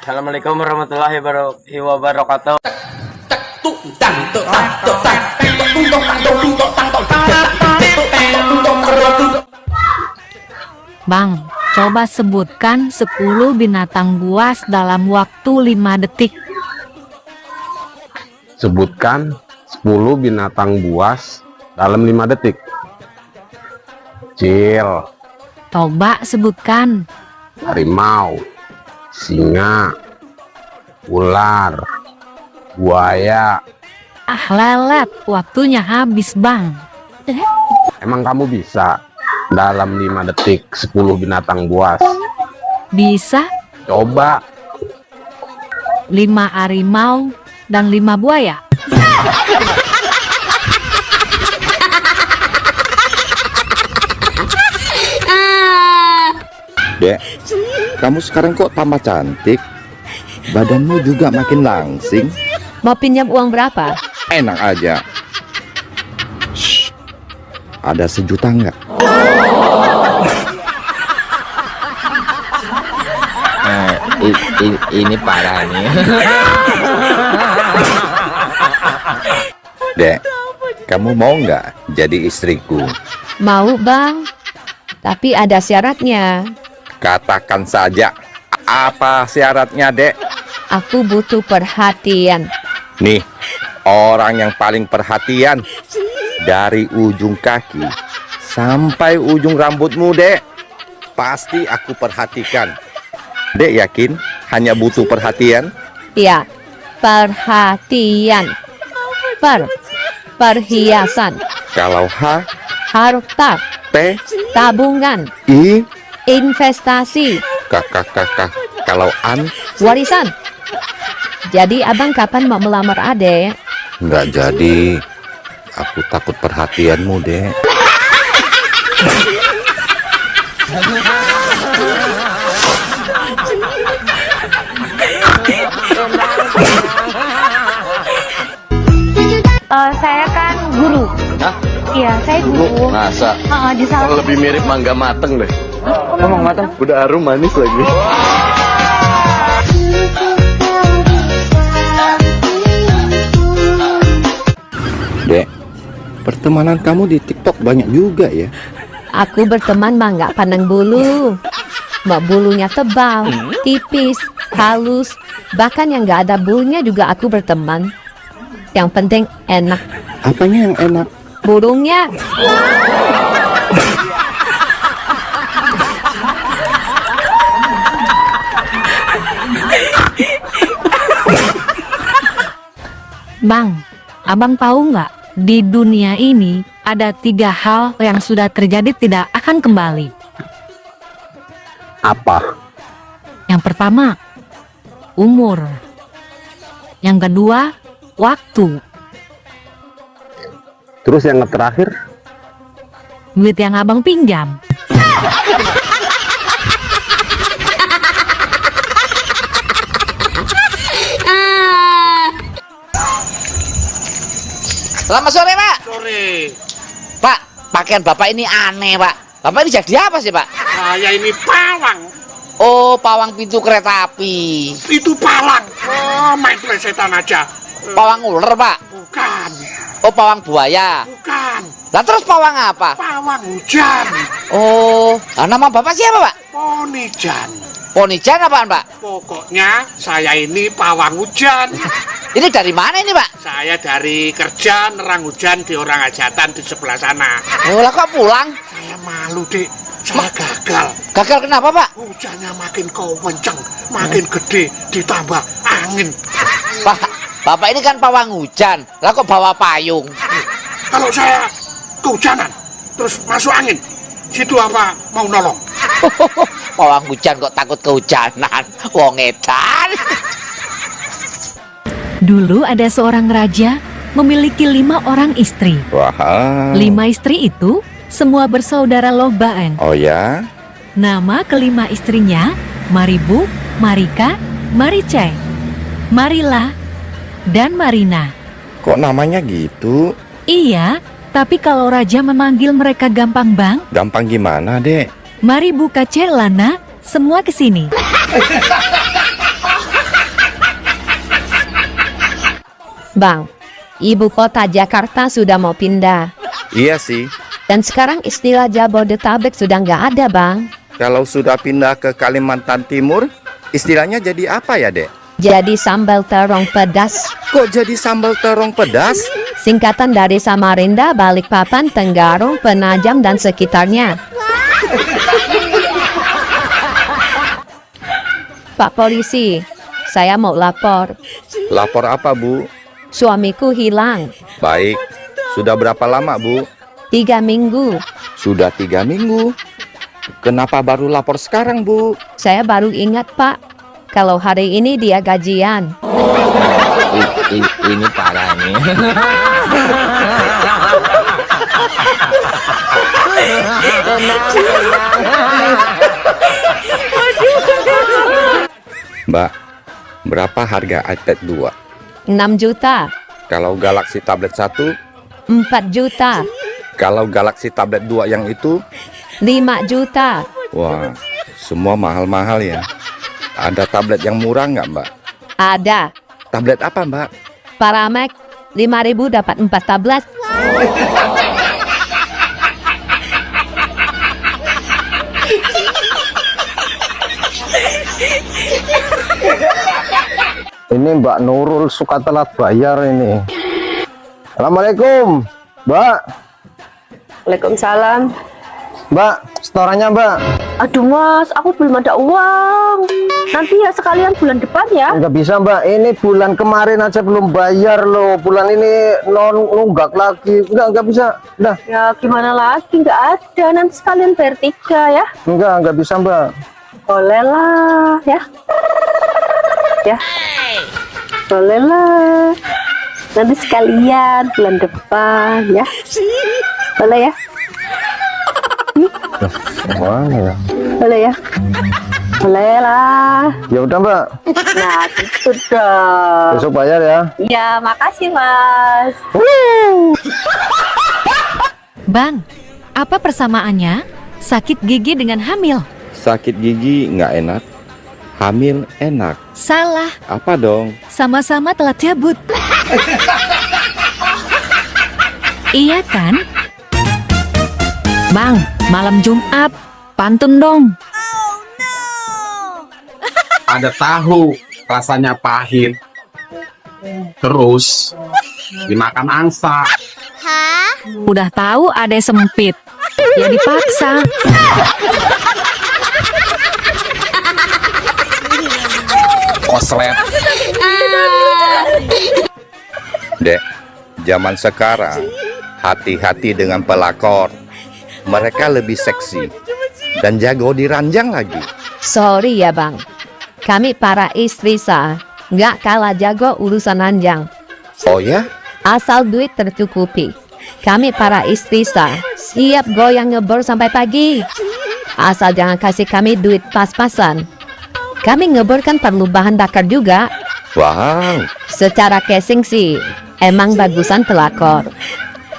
Assalamualaikum warahmatullahi wabarakatuh. Bang, coba sebutkan 10 binatang buas dalam waktu 5 detik. Sebutkan 10 binatang buas dalam 5 detik. Cil, Coba sebutkan. harimau, singa, ular, buaya. Ah lelet, waktunya habis bang. Emang kamu bisa dalam 5 detik 10 binatang buas? Bisa Coba. 5 harimau dan 5 buaya. Dek, kamu sekarang kok tambah cantik? Badanmu juga makin langsing. Mau pinjam uang berapa? Enak aja. Shh, ada 1 juta nggak? Ini parah nih. Dek, kamu mau nggak jadi istriku? Mau bang, tapi ada syaratnya. Katakan saja. Apa syaratnya, Dek? Aku butuh perhatian. Nih, orang yang paling perhatian dari ujung kaki sampai ujung rambutmu, Dek. Pasti aku perhatikan. Dek yakin hanya butuh perhatian? Ya, perhatian. Perhiasan. Kalau H, Harta. T, Tabungan. I, Investasi. K. Kalau An, Warisan. Jadi abang kapan mau melamar adek? nggak jadi. Aku takut perhatianmu, Dek. Saya kan guru. Hah? Iya, saya guru. Masa? Di salah Lebih mirip mangga mateng deh. Emang mateng? Udah harum manis lagi. Dek, pertemanan kamu di TikTok banyak juga ya. Aku berteman mah nggak pandang bulu. Mau bulunya tebal, tipis, halus, bahkan yang nggak ada bulunya juga aku berteman. Yang penting enak. Apanya yang enak? Burungnya. Bang, abang tahu nggak? Di dunia ini ada 3 hal yang sudah terjadi tidak akan kembali. Apa? Yang pertama, umur. Yang kedua, waktu. Terus yang terakhir? Duit yang abang pinjam. Selamat sore, Pak. Sore. Pak, pakaian Bapak ini aneh, Pak. Bapak ini jadi apa sih, Pak? Saya ini pawang. Oh, pawang pintu kereta api. Itu palang. Oh, main plesetan aja. Pawang ular, Pak. Bukan. Oh, pawang buaya. Bukan. Lah terus pawang apa? Pawang hujan. Oh, lah nama Bapak siapa, Pak? Ponijan. Ponijan apaan, Pak? Pokoknya saya ini pawang hujan. Ini dari mana ini, Pak? Saya dari kerja nerang hujan di orang hajatan di sebelah sana. Oh, lah kok pulang? Saya malu, Dik. Saya gagal. Gagal kenapa, Pak? Hujannya makin kenceng, makin gede, ditambah angin. Pak, Bapak ini kan pawang hujan. Lah kok bawa payung? Kalau saya kehujanan, terus masuk angin, situ apa mau nolong? Pawang hujan kok takut kehujanan? Wong edan. Dulu ada seorang raja memiliki 5 orang istri. Wah. 5 istri itu semua bersaudara lombaan. Oh ya? Nama kelima istrinya Maribu, Marika, Maricai, Marila, dan Marina. Kok namanya gitu? Iya, tapi kalau raja memanggil mereka gampang bang. Gampang gimana, Dek? Mari buka celana, semua ke sini. Bang, ibu kota Jakarta sudah mau pindah. Iya sih. Dan sekarang istilah Jabodetabek sudah nggak ada, Bang. Kalau sudah pindah ke Kalimantan Timur, istilahnya jadi apa ya, Dek? Jadi sambal terong pedas. Kok jadi sambal terong pedas? Singkatan dari Samarinda, Balikpapan, Tenggarong, Penajam, dan sekitarnya. Pak Polisi, saya mau lapor. Lapor apa, Bu? Suamiku hilang. Baik. Sudah berapa lama, Bu? 3 minggu. Sudah 3 minggu. Kenapa baru lapor sekarang, Bu? Saya baru ingat, Pak. Kalau hari ini dia gajian. Ini parah nih. Mbak, berapa harga iPad 2? 6 juta. Kalau Galaxy Tablet 1? 4 juta. Kalau Galaxy Tablet 2 yang itu? 5 juta. Wah, semua mahal-mahal ya. Ada tablet yang murah nggak, Mbak? Ada. Tablet apa, Mbak? Paramek 5.000 dapat 4 tablet. Ini Mbak Nurul suka telat bayar ini. Assalamualaikum, Mbak. Waalaikumsalam. Mbak, setorannya Mbak. Aduh mas, aku belum ada uang. Nanti ya sekalian bulan depan ya. Nggak bisa Mbak, ini bulan kemarin aja belum bayar loh. Bulan ini nunggak lagi. Nggak bisa. Udah. Ya gimana lagi, nggak ada. Nanti sekalian bayar 3 ya. Nggak bisa Mbak. Boleh lah ya. Ya. Boleh lah. Nanti sekalian bulan depan ya. Boleh ya. Mana ya? Boleh ya. Boleh lah. Ya udah Mbak. Nah gitu dong. Besok bayar ya. Ya makasih mas. Bang, apa persamaannya sakit gigi dengan hamil? Sakit gigi nggak enak, hamil enak. Salah, Apa dong? sama-sama telat cabut. Iya kan? Bang, malam Jumat, pantun dong. Ada tahu rasanya pahit. Terus dimakan angsa. Udah tahu ada sempit, ya dipaksa. Koslet. Dek, zaman sekarang hati-hati dengan pelakor. Mereka lebih seksi dan jago diranjang lagi. Sorry ya bang, kami para istri sah nggak kalah jago urusan ranjang. Oh ya? Asal duit tercukupi, kami para istri sah siap goyang ngebor sampai pagi. Asal jangan kasih kami duit pas-pasan. Kami ngebor kan perlu bahan bakar juga. Wow. Secara casing sih emang bagusan pelakor.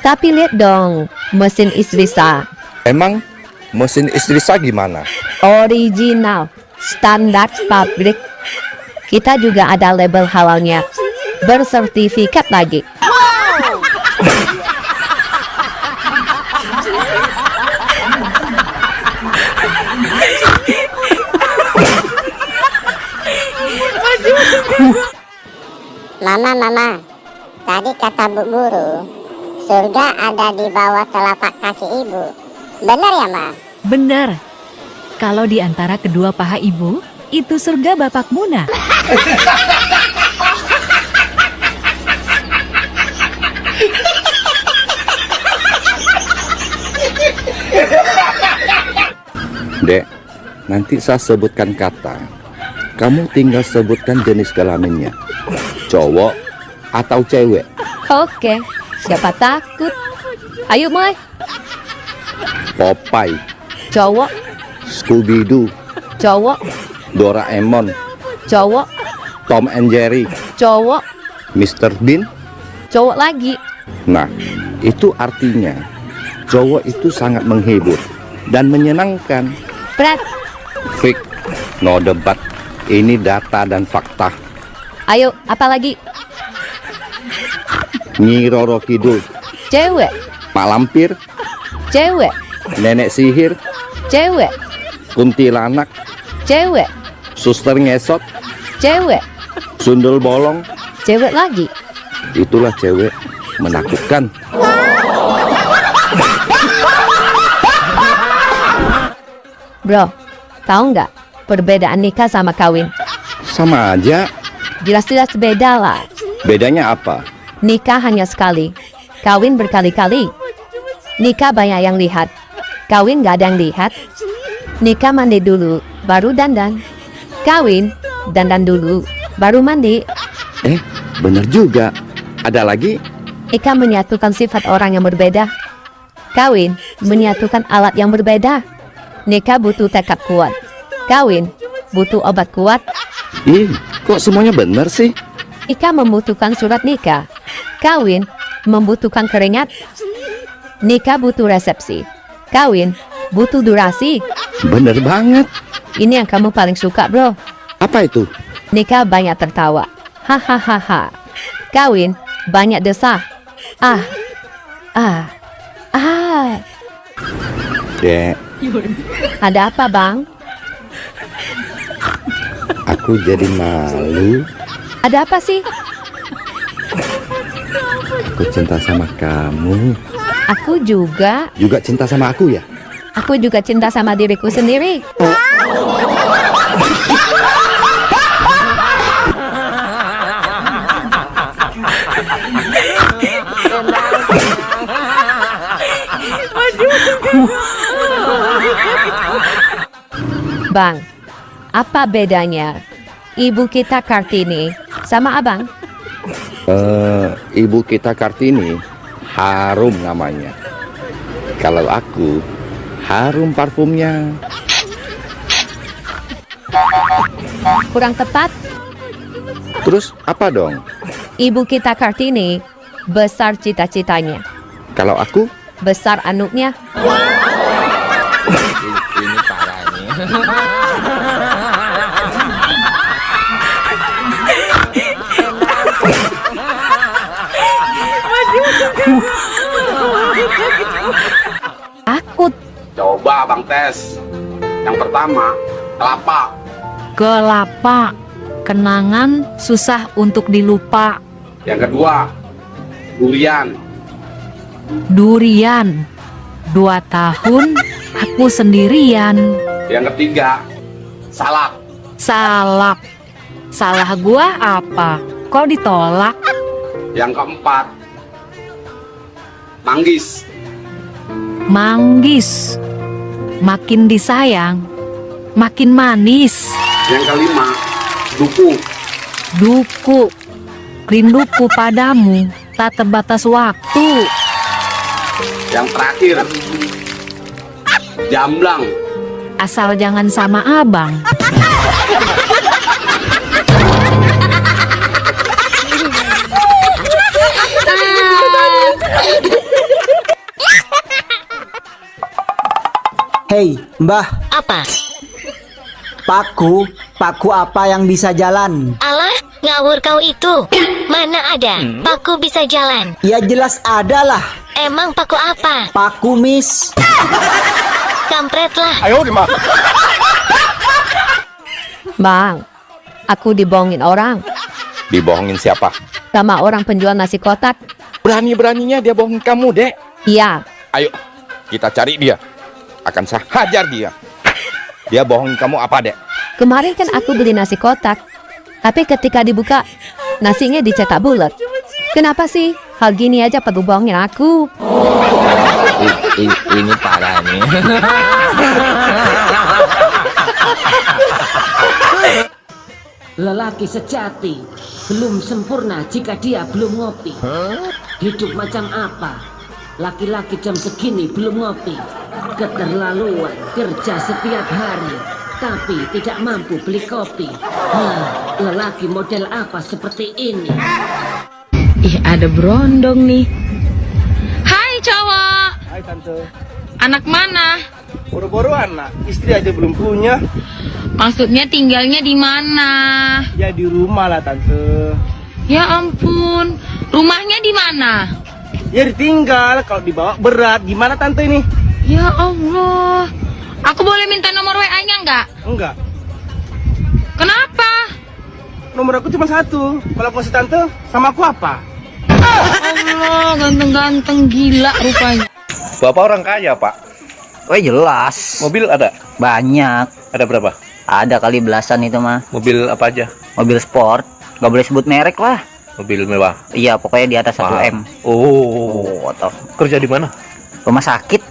Tapi lihat dong mesin istri sah. Emang mesin istri saya gimana? Original, standar pabrik. Kita juga ada label halalnya, bersertifikat lagi. Mama, tadi kata Bu Guru, surga ada di bawah telapak kaki ibu. Benar ya, Ma? Benar. Kalau di antara kedua paha ibu, itu surga Bapak Muna. Dek, nanti saya sebutkan kata. Kamu tinggal sebutkan jenis kelaminnya. Cowok atau cewek? Oke, siapa takut? Ayo, Moy. Popeye, Cowok, Scooby-Doo, cowok, Doraemon, cowok, Tom and Jerry, cowok, Mr. Bean. cowok lagi. Nah, itu artinya cowok itu sangat menghibur dan menyenangkan. Brad, Fake, no debat. Ini data dan fakta. ayo, apa lagi? Nyi Roro Kidul, cewek, Mak Lampir, cewek, Nenek Sihir, cewek, Kuntilanak, cewek, Suster Ngesot, cewek, Sundel Bolong. cewek lagi. Itulah cewek menakutkan. Bro, tahu nggak perbedaan nikah sama kawin? Sama aja. Jelas-jelas beda lah. Bedanya apa? Nikah hanya sekali, kawin berkali-kali. Nikah banyak yang lihat, kawin nggak ada yang lihat. Nikah mandi dulu, baru dandan. Kawin, dandan dulu, baru mandi. Bener juga. Ada lagi? Nikah menyatukan sifat orang yang berbeda. Kawin menyatukan alat yang berbeda. Nikah butuh tekad kuat. Kawin butuh obat kuat. Ih, kok semuanya bener sih? Nikah membutuhkan surat nikah. Kawin membutuhkan keringat. Nikah butuh resepsi. Kawin butuh durasi. Bener banget. Ini yang kamu paling suka, bro. Apa itu? Nikah banyak tertawa. Hahaha. Kawin banyak desah. Ah. Dek, Ada apa, Bang? aku jadi malu. Ada apa sih? Aku cinta sama kamu. Aku juga. Juga cinta sama aku ya? Aku juga cinta sama diriku sendiri. Bang, apa bedanya ibu kita Kartini sama abang? Ibu kita Kartini Harum namanya. Kalau aku Harum parfumnya. Kurang tepat. Terus apa dong? Ibu kita Kartini besar cita-citanya, Kalau aku? besar anaknya. Ini parah nih. Takut. Coba Bang tes. Yang pertama, kelapa. Kelapa. Kenangan susah untuk dilupa. Yang kedua, durian. Durian. 2 tahun aku sendirian. Yang ketiga, salak. Salak. Salah gua apa? Kok ditolak? Yang keempat, manggis. Manggis. Makin disayang, makin manis. Yang kelima, duku. Duku. Rinduku padamu tak terbatas waktu. Yang terakhir, jamblang. Asal jangan sama abang. Hei, Mbah. Apa? Paku apa yang bisa jalan? Alah, ngawur kau itu. Mana ada paku bisa jalan? Ya jelas ada lah. Emang paku apa? Paku mis. Kampret lah. Bang, aku dibohongin orang. Dibohongin siapa? Sama orang penjual nasi kotak. Berani-beraninya dia bohongin kamu, Dek. Iya, Ayo, kita cari dia. Akan saya hajar dia. Dia bohongin kamu apa, Dek? kemarin kan aku beli nasi kotak. Tapi ketika dibuka, nasinya dicetak bulat. Kenapa sih? Hal gini aja perlu bohongin aku. Ini parah nih. Lelaki sejati belum sempurna jika dia belum ngopi. Hidup macam apa? Laki-laki jam segini belum ngopi. Keterlaluan kerja setiap hari tapi tidak mampu beli kopi. Lelaki model apa seperti ini? Ih, ada berondong nih. Hai cowok. Hai tante. Anak mana? Boro-boro anak, istri aja belum punya. Maksudnya tinggalnya di mana? Ya di rumah lah tante. Ya ampun, rumahnya di mana? Ya ditinggal, kalau dibawa berat. Gimana tante ini? Ya Allah, aku boleh minta nomor WA-nya nggak? Enggak. Kenapa? Nomor aku cuma satu. Kalau aku kasih tante, sama aku apa? Allah, ganteng-ganteng gila rupanya. Bapak orang kaya, Pak. Oh jelas. Mobil ada? Banyak. Ada berapa? Ada kali belasan itu mah. Mobil apa aja? Mobil sport. Gak boleh sebut merek lah. Mobil mewah? Iya, pokoknya di atas 1 M. Oh, toh. Kerja di mana? Rumah sakit.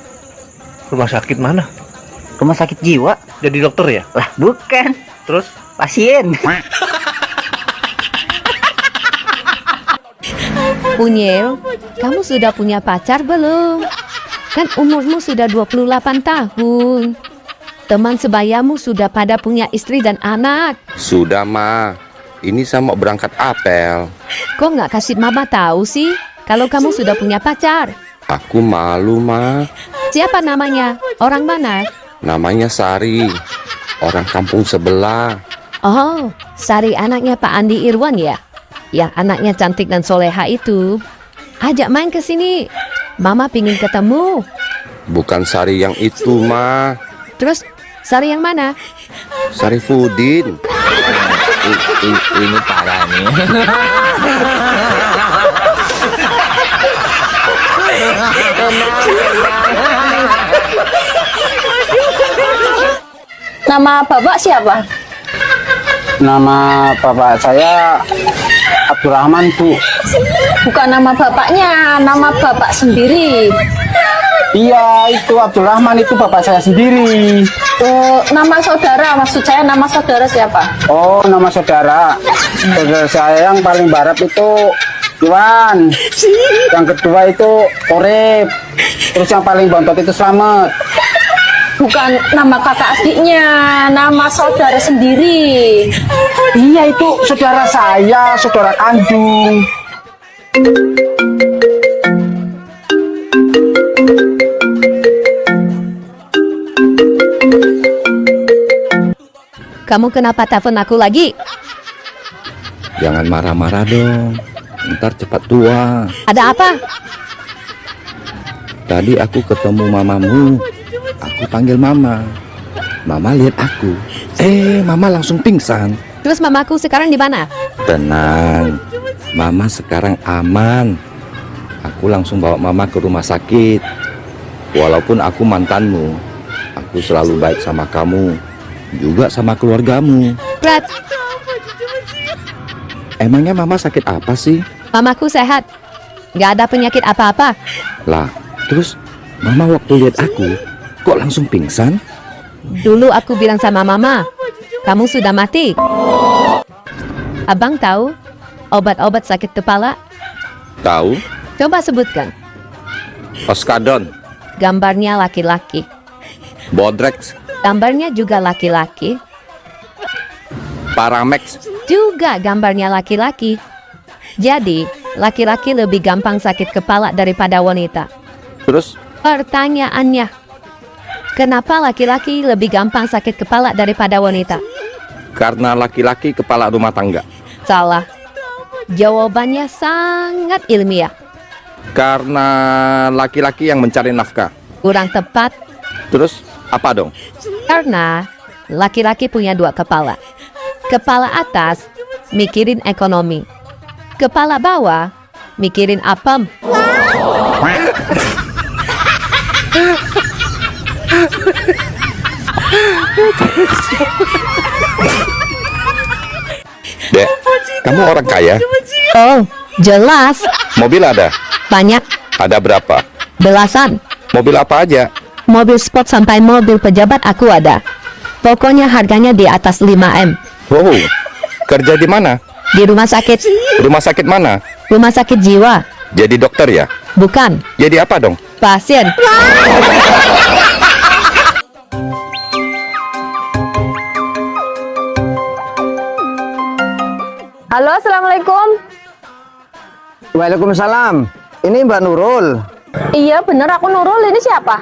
Rumah sakit mana? Rumah sakit jiwa. Jadi dokter ya? Lah bukan. Terus? Pasien. Unyil, kamu sudah punya pacar belum? Kan umurmu sudah 28 tahun. Teman sebayamu sudah pada punya istri dan anak. Sudah, Ma. Ini saya mau berangkat apel. Kok nggak kasih mama tahu sih kalau kamu sudah punya pacar? Aku malu, Ma. Siapa namanya? Orang mana? Namanya Sari. Orang kampung sebelah. Oh, Sari anaknya Pak Andi Irwan ya? Yang anaknya cantik dan soleha itu. Ajak main ke sini. Mama pingin ketemu. Bukan Sari yang itu, Ma. Terus Sari yang mana? Sarifudin. Ini parah nih. Nama bapak siapa? Nama bapak saya Abdurrahman, Bu. Bukan nama bapaknya, nama bapak sendiri. Iya, itu Abdurrahman, itu bapak saya sendiri. Oh, nama saudara, maksud saya nama saudara siapa? Oh, nama saudara. Saudara saya yang paling barat itu Iwan. Yang kedua itu Korep. Terus yang paling bontot itu Slamet. Bukan nama kakak adiknya, nama saudara sendiri. Iya, itu saudara saya, saudara kandung. Kamu kenapa telepon aku lagi? Jangan marah-marah dong. Ntar cepat tua. Ada apa? Tadi aku ketemu mamamu. Aku panggil mama. Mama lihat aku. Mama langsung pingsan. Terus mamaku sekarang di mana? Tenang. Mama sekarang aman. Aku langsung bawa mama ke rumah sakit. Walaupun aku mantanmu, aku selalu baik sama kamu. Juga sama keluargamu. Brad, emangnya mama sakit apa sih? mamaku sehat. Gak ada penyakit apa-apa. Lah, terus mama waktu lihat aku, kok langsung pingsan? Dulu aku bilang sama mama, kamu sudah mati. Abang tahu obat-obat sakit kepala? Tahu? Coba sebutkan. Oskadon, Gambarnya laki-laki. Bodrex, Gambarnya juga laki-laki. Paramex, Juga gambarnya laki-laki. Jadi, laki-laki lebih gampang sakit kepala daripada wanita. terus Pertanyaannya, kenapa laki-laki lebih gampang sakit kepala daripada wanita? karena laki-laki kepala rumah tangga. Salah. Jawabannya sangat ilmiah. Karena laki-laki yang mencari nafkah. Kurang tepat. Terus apa dong? Karena laki-laki punya dua kepala. Kepala atas mikirin ekonomi. Kepala bawah mikirin apem. Dek, kamu orang kaya? Oh, jelas. Mobil ada? Banyak. Ada berapa? Belasan. Mobil apa aja? Mobil sport sampai mobil pejabat aku ada. Pokoknya harganya di atas 5 M. Wow, kerja di mana? Di rumah sakit. Rumah sakit mana? Rumah sakit jiwa. Jadi dokter ya? Bukan. Jadi apa dong? Pasien. Halo, assalamualaikum. Waalaikumsalam. Ini Mbak Nurul. Iya bener, aku Nurul. Ini siapa?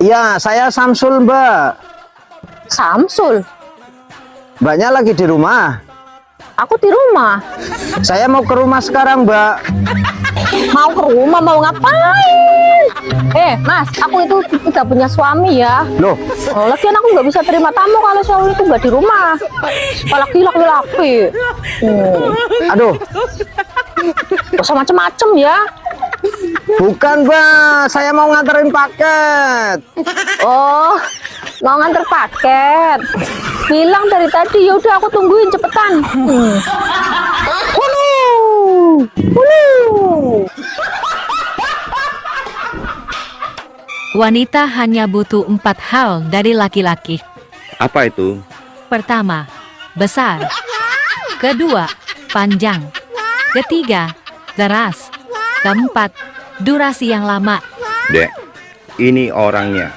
Iya, saya Samsul, Mbak. Samsul. Mbaknya lagi di rumah. Aku di rumah. Saya mau ke rumah sekarang, Mbak. Mau ke rumah, mau ngapain? Mas, aku itu tidak punya suami ya. Loh, Lagian aku nggak bisa terima tamu kalau suami itu nggak di rumah. Apalagi laki-laki. aduh, Gak usah macem-macem ya. bukan, Mbak. Saya mau nganterin paket. Oh, mau nganter paket. Bilang dari tadi, ya udah aku tungguin cepetan. Wanita hanya butuh 4 hal dari laki-laki. Apa itu? Pertama, besar. Kedua, panjang. Ketiga, keras. Keempat, durasi yang lama. Dek, ini orangnya.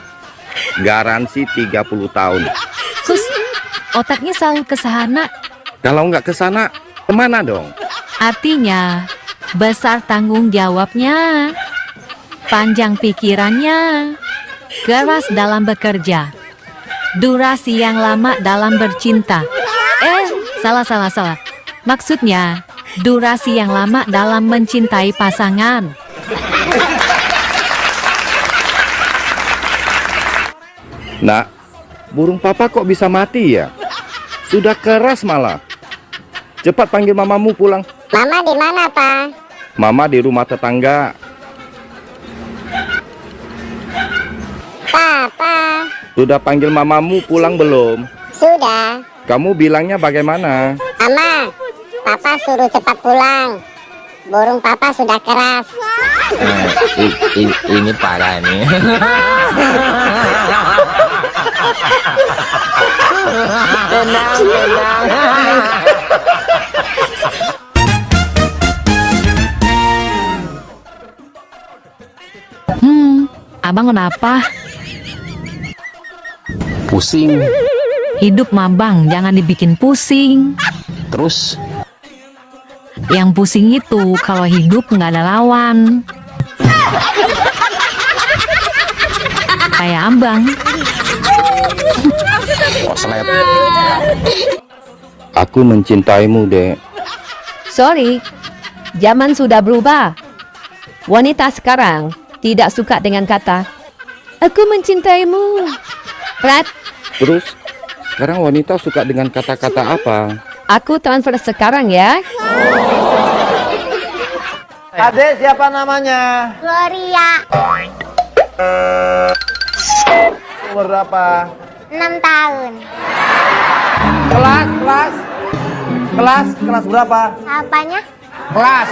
Garansi 30 tahun. Kus, otaknya selalu ke sana. Kalau nggak ke sana, kemana dong? Artinya, besar tanggung jawabnya, panjang pikirannya, keras dalam bekerja, durasi yang lama dalam bercinta. Salah. Maksudnya, durasi yang lama dalam mencintai pasangan. Nak, burung papa kok bisa mati ya? Sudah keras malah. Cepat panggil mamamu pulang. Mama di mana, Pak? Mama di rumah tetangga. Papa. Sudah panggil mamamu pulang belum? Sudah. Kamu bilangnya bagaimana? Mama, Papa suruh cepat pulang. Burung Papa sudah keras. Ini parah nih. Abang kenapa? Pusing. Hidup mabang, jangan dibikin pusing. Terus? Yang pusing itu kalau hidup nggak ada lawan. Kayak abang. Aku mencintaimu, Dek. Sorry, zaman sudah berubah. Wanita sekarang tidak suka dengan kata "aku mencintaimu". Rat, Terus, sekarang wanita suka dengan kata-kata apa? aku transfer sekarang ya. Adek, siapa namanya? Gloria, Umur berapa? 6 tahun. Kelas berapa? Apanya? Kelas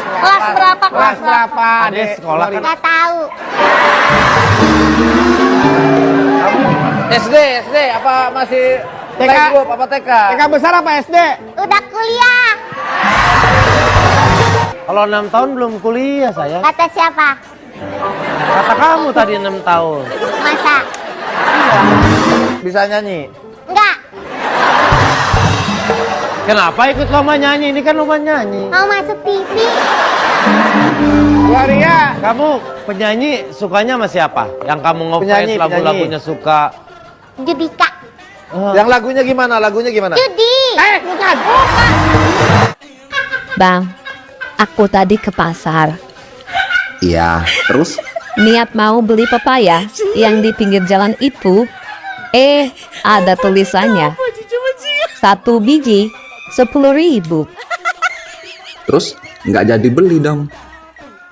berapa? Kelas berapa? Adek sekolah kan? Gak tahu. SD apa masih playgroup apa TK? TK besar apa SD? Udah kuliah. Kalau 6 tahun belum kuliah saya. Kata siapa? Kata kamu tadi 6 tahun. Masa? Bisa nyanyi? Enggak. Kenapa ikut lomba nyanyi? Ini kan lomba nyanyi. Mau masuk TV. Gloria, kamu penyanyi sukanya sama siapa? Yang kamu ngefans lagu-lagunya suka? Judika. Yang lagunya gimana? Judi. Bukan. Bang, aku tadi ke pasar. Iya, terus? Niat mau beli pepaya yang di pinggir jalan itu. Ada tulisannya. 1 biji 10.000. Terus nggak jadi beli dong?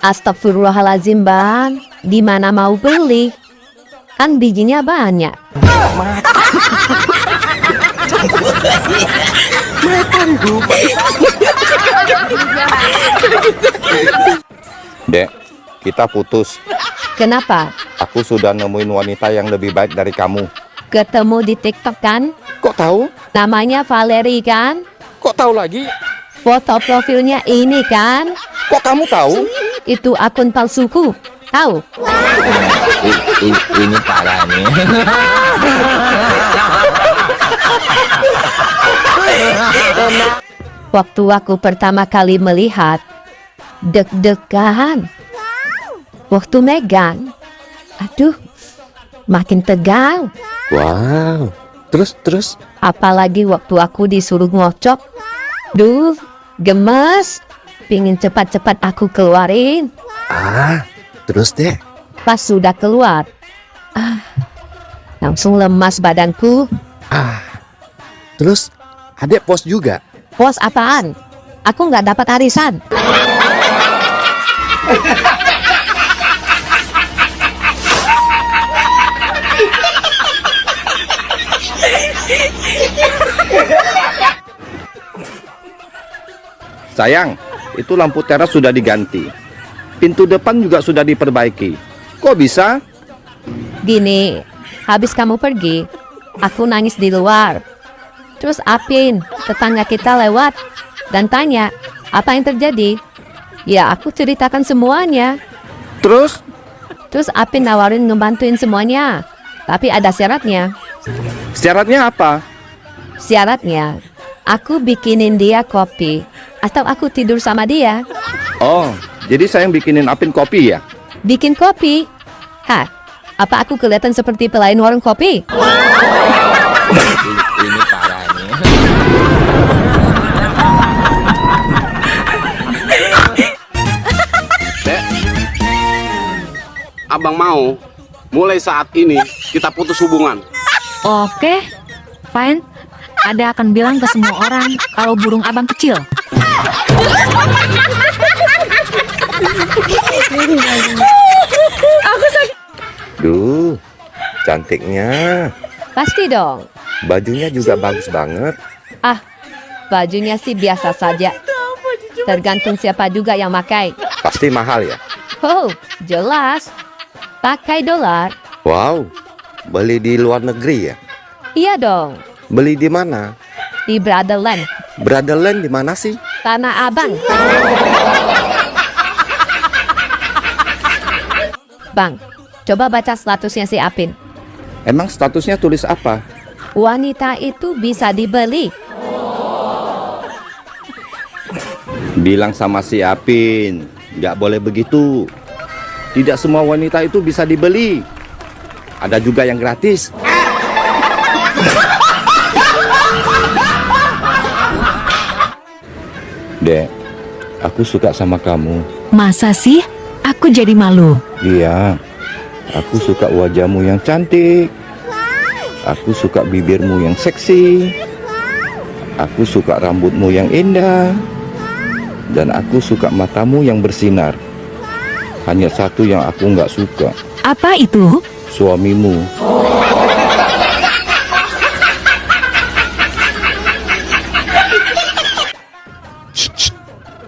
Astagfirullahaladzim, Bang. Di mana mau beli? Kan bijinya banyak. Dek, kita putus. Kenapa? Aku sudah nemuin wanita yang lebih baik dari kamu. Ketemu di TikTok kan? Kok tahu? Namanya Valerie kan? Kok tahu lagi? Foto profilnya ini kan? Kok kamu tahu? Itu akun palsuku. Tahu? Ini parah nih. Waktu aku pertama kali melihat, deg-degan. Waktu megang, aduh, makin tegang. Wow. Terus? Apalagi waktu aku disuruh ngocok, Duh, gemes. Pingin cepat-cepat aku keluarin. Terus dek? Pas sudah keluar, langsung lemas badanku. Terus adek pos juga? Pos apaan? Aku nggak dapat arisan. Sayang, itu lampu teras sudah diganti. Pintu depan juga sudah diperbaiki. Kok bisa? Gini, habis kamu pergi, aku nangis di luar. Terus Apin, tetangga kita lewat dan tanya, apa yang terjadi? Ya, aku ceritakan semuanya. Terus? Terus Apin nawarin ngebantuin semuanya. Tapi ada syaratnya. Syaratnya apa? Syaratnya, aku bikinin dia kopi. Atau aku tidur sama dia. Oh, jadi saya yang bikinin Apin kopi ya? Bikin kopi? Hah, apa aku kelihatan seperti pelayan warung kopi? Ini parah nih. Dek, abang mau mulai saat ini kita putus hubungan. Oke, fine. Ada akan bilang ke semua orang kalau burung abang kecil. Aku sakit. Duh, cantiknya. Pasti dong. Bajunya juga bagus banget. Bajunya sih biasa saja. Tergantung siapa juga yang pakai. Pasti mahal ya? Oh, jelas. Pakai dolar. Wow, beli di luar negeri ya? Iya dong. Beli di mana? Di Brotherland. Brotherland di mana sih? Tanah Abang. Bang, coba baca statusnya si Apin. Emang statusnya tulis apa? Wanita itu bisa dibeli. Bilang sama si Apin, nggak boleh begitu. Tidak semua wanita itu bisa dibeli. Ada juga yang gratis. Dek, aku suka sama kamu. Masa sih? Aku jadi malu. Iya, aku suka wajahmu yang cantik. Aku suka bibirmu yang seksi. Aku suka rambutmu yang indah. Dan aku suka matamu yang bersinar. Hanya satu yang aku nggak suka. Apa itu? Suamimu.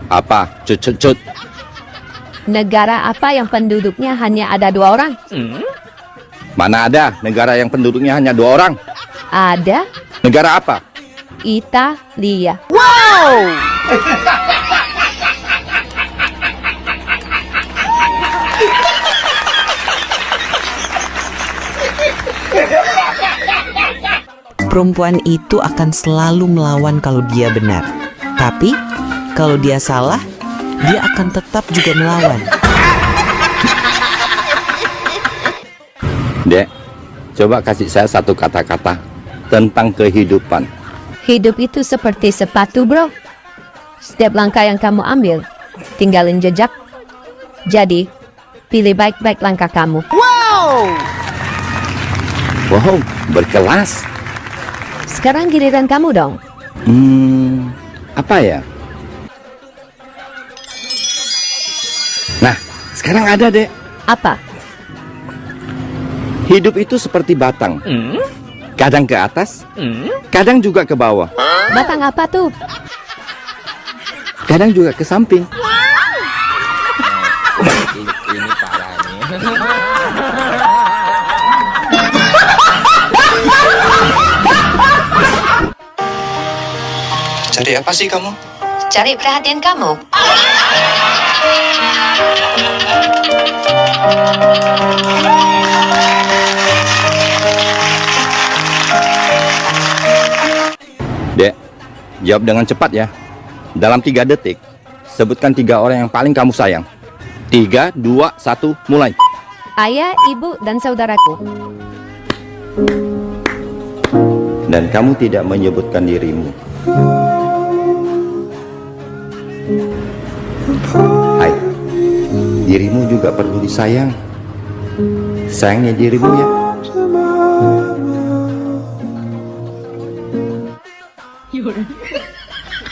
Apa? Cut. Negara apa yang penduduknya hanya ada 2 orang? Mana ada negara yang penduduknya hanya 2 orang? Ada. Negara apa? Italia. Wow! Perempuan itu akan selalu melawan kalau dia benar. Tapi kalau dia salah, dia akan tetap juga melawan. Dek, coba kasih saya satu kata-kata tentang kehidupan. Hidup itu seperti sepatu, bro. Setiap langkah yang kamu ambil, tinggalin jejak. Jadi, pilih baik-baik langkah kamu. Wow! Wow, berkelas. Sekarang giliran kamu dong. Apa ya? Nah, sekarang ada, Dek. Apa? Hidup itu seperti batang. Kadang ke atas, kadang juga ke bawah. Batang apa tuh? Kadang juga ke samping. Ini parah nih. Cari apa sih kamu? Cari perhatian kamu. Dek, jawab dengan cepat ya. Dalam 3 detik, sebutkan 3 orang yang paling kamu sayang. 3, 2, 1, mulai. Ayah, ibu, dan saudaraku. Dan kamu tidak menyebutkan dirimu. Hai, dirimu juga perlu disayang. Sayangnya dirimu ya.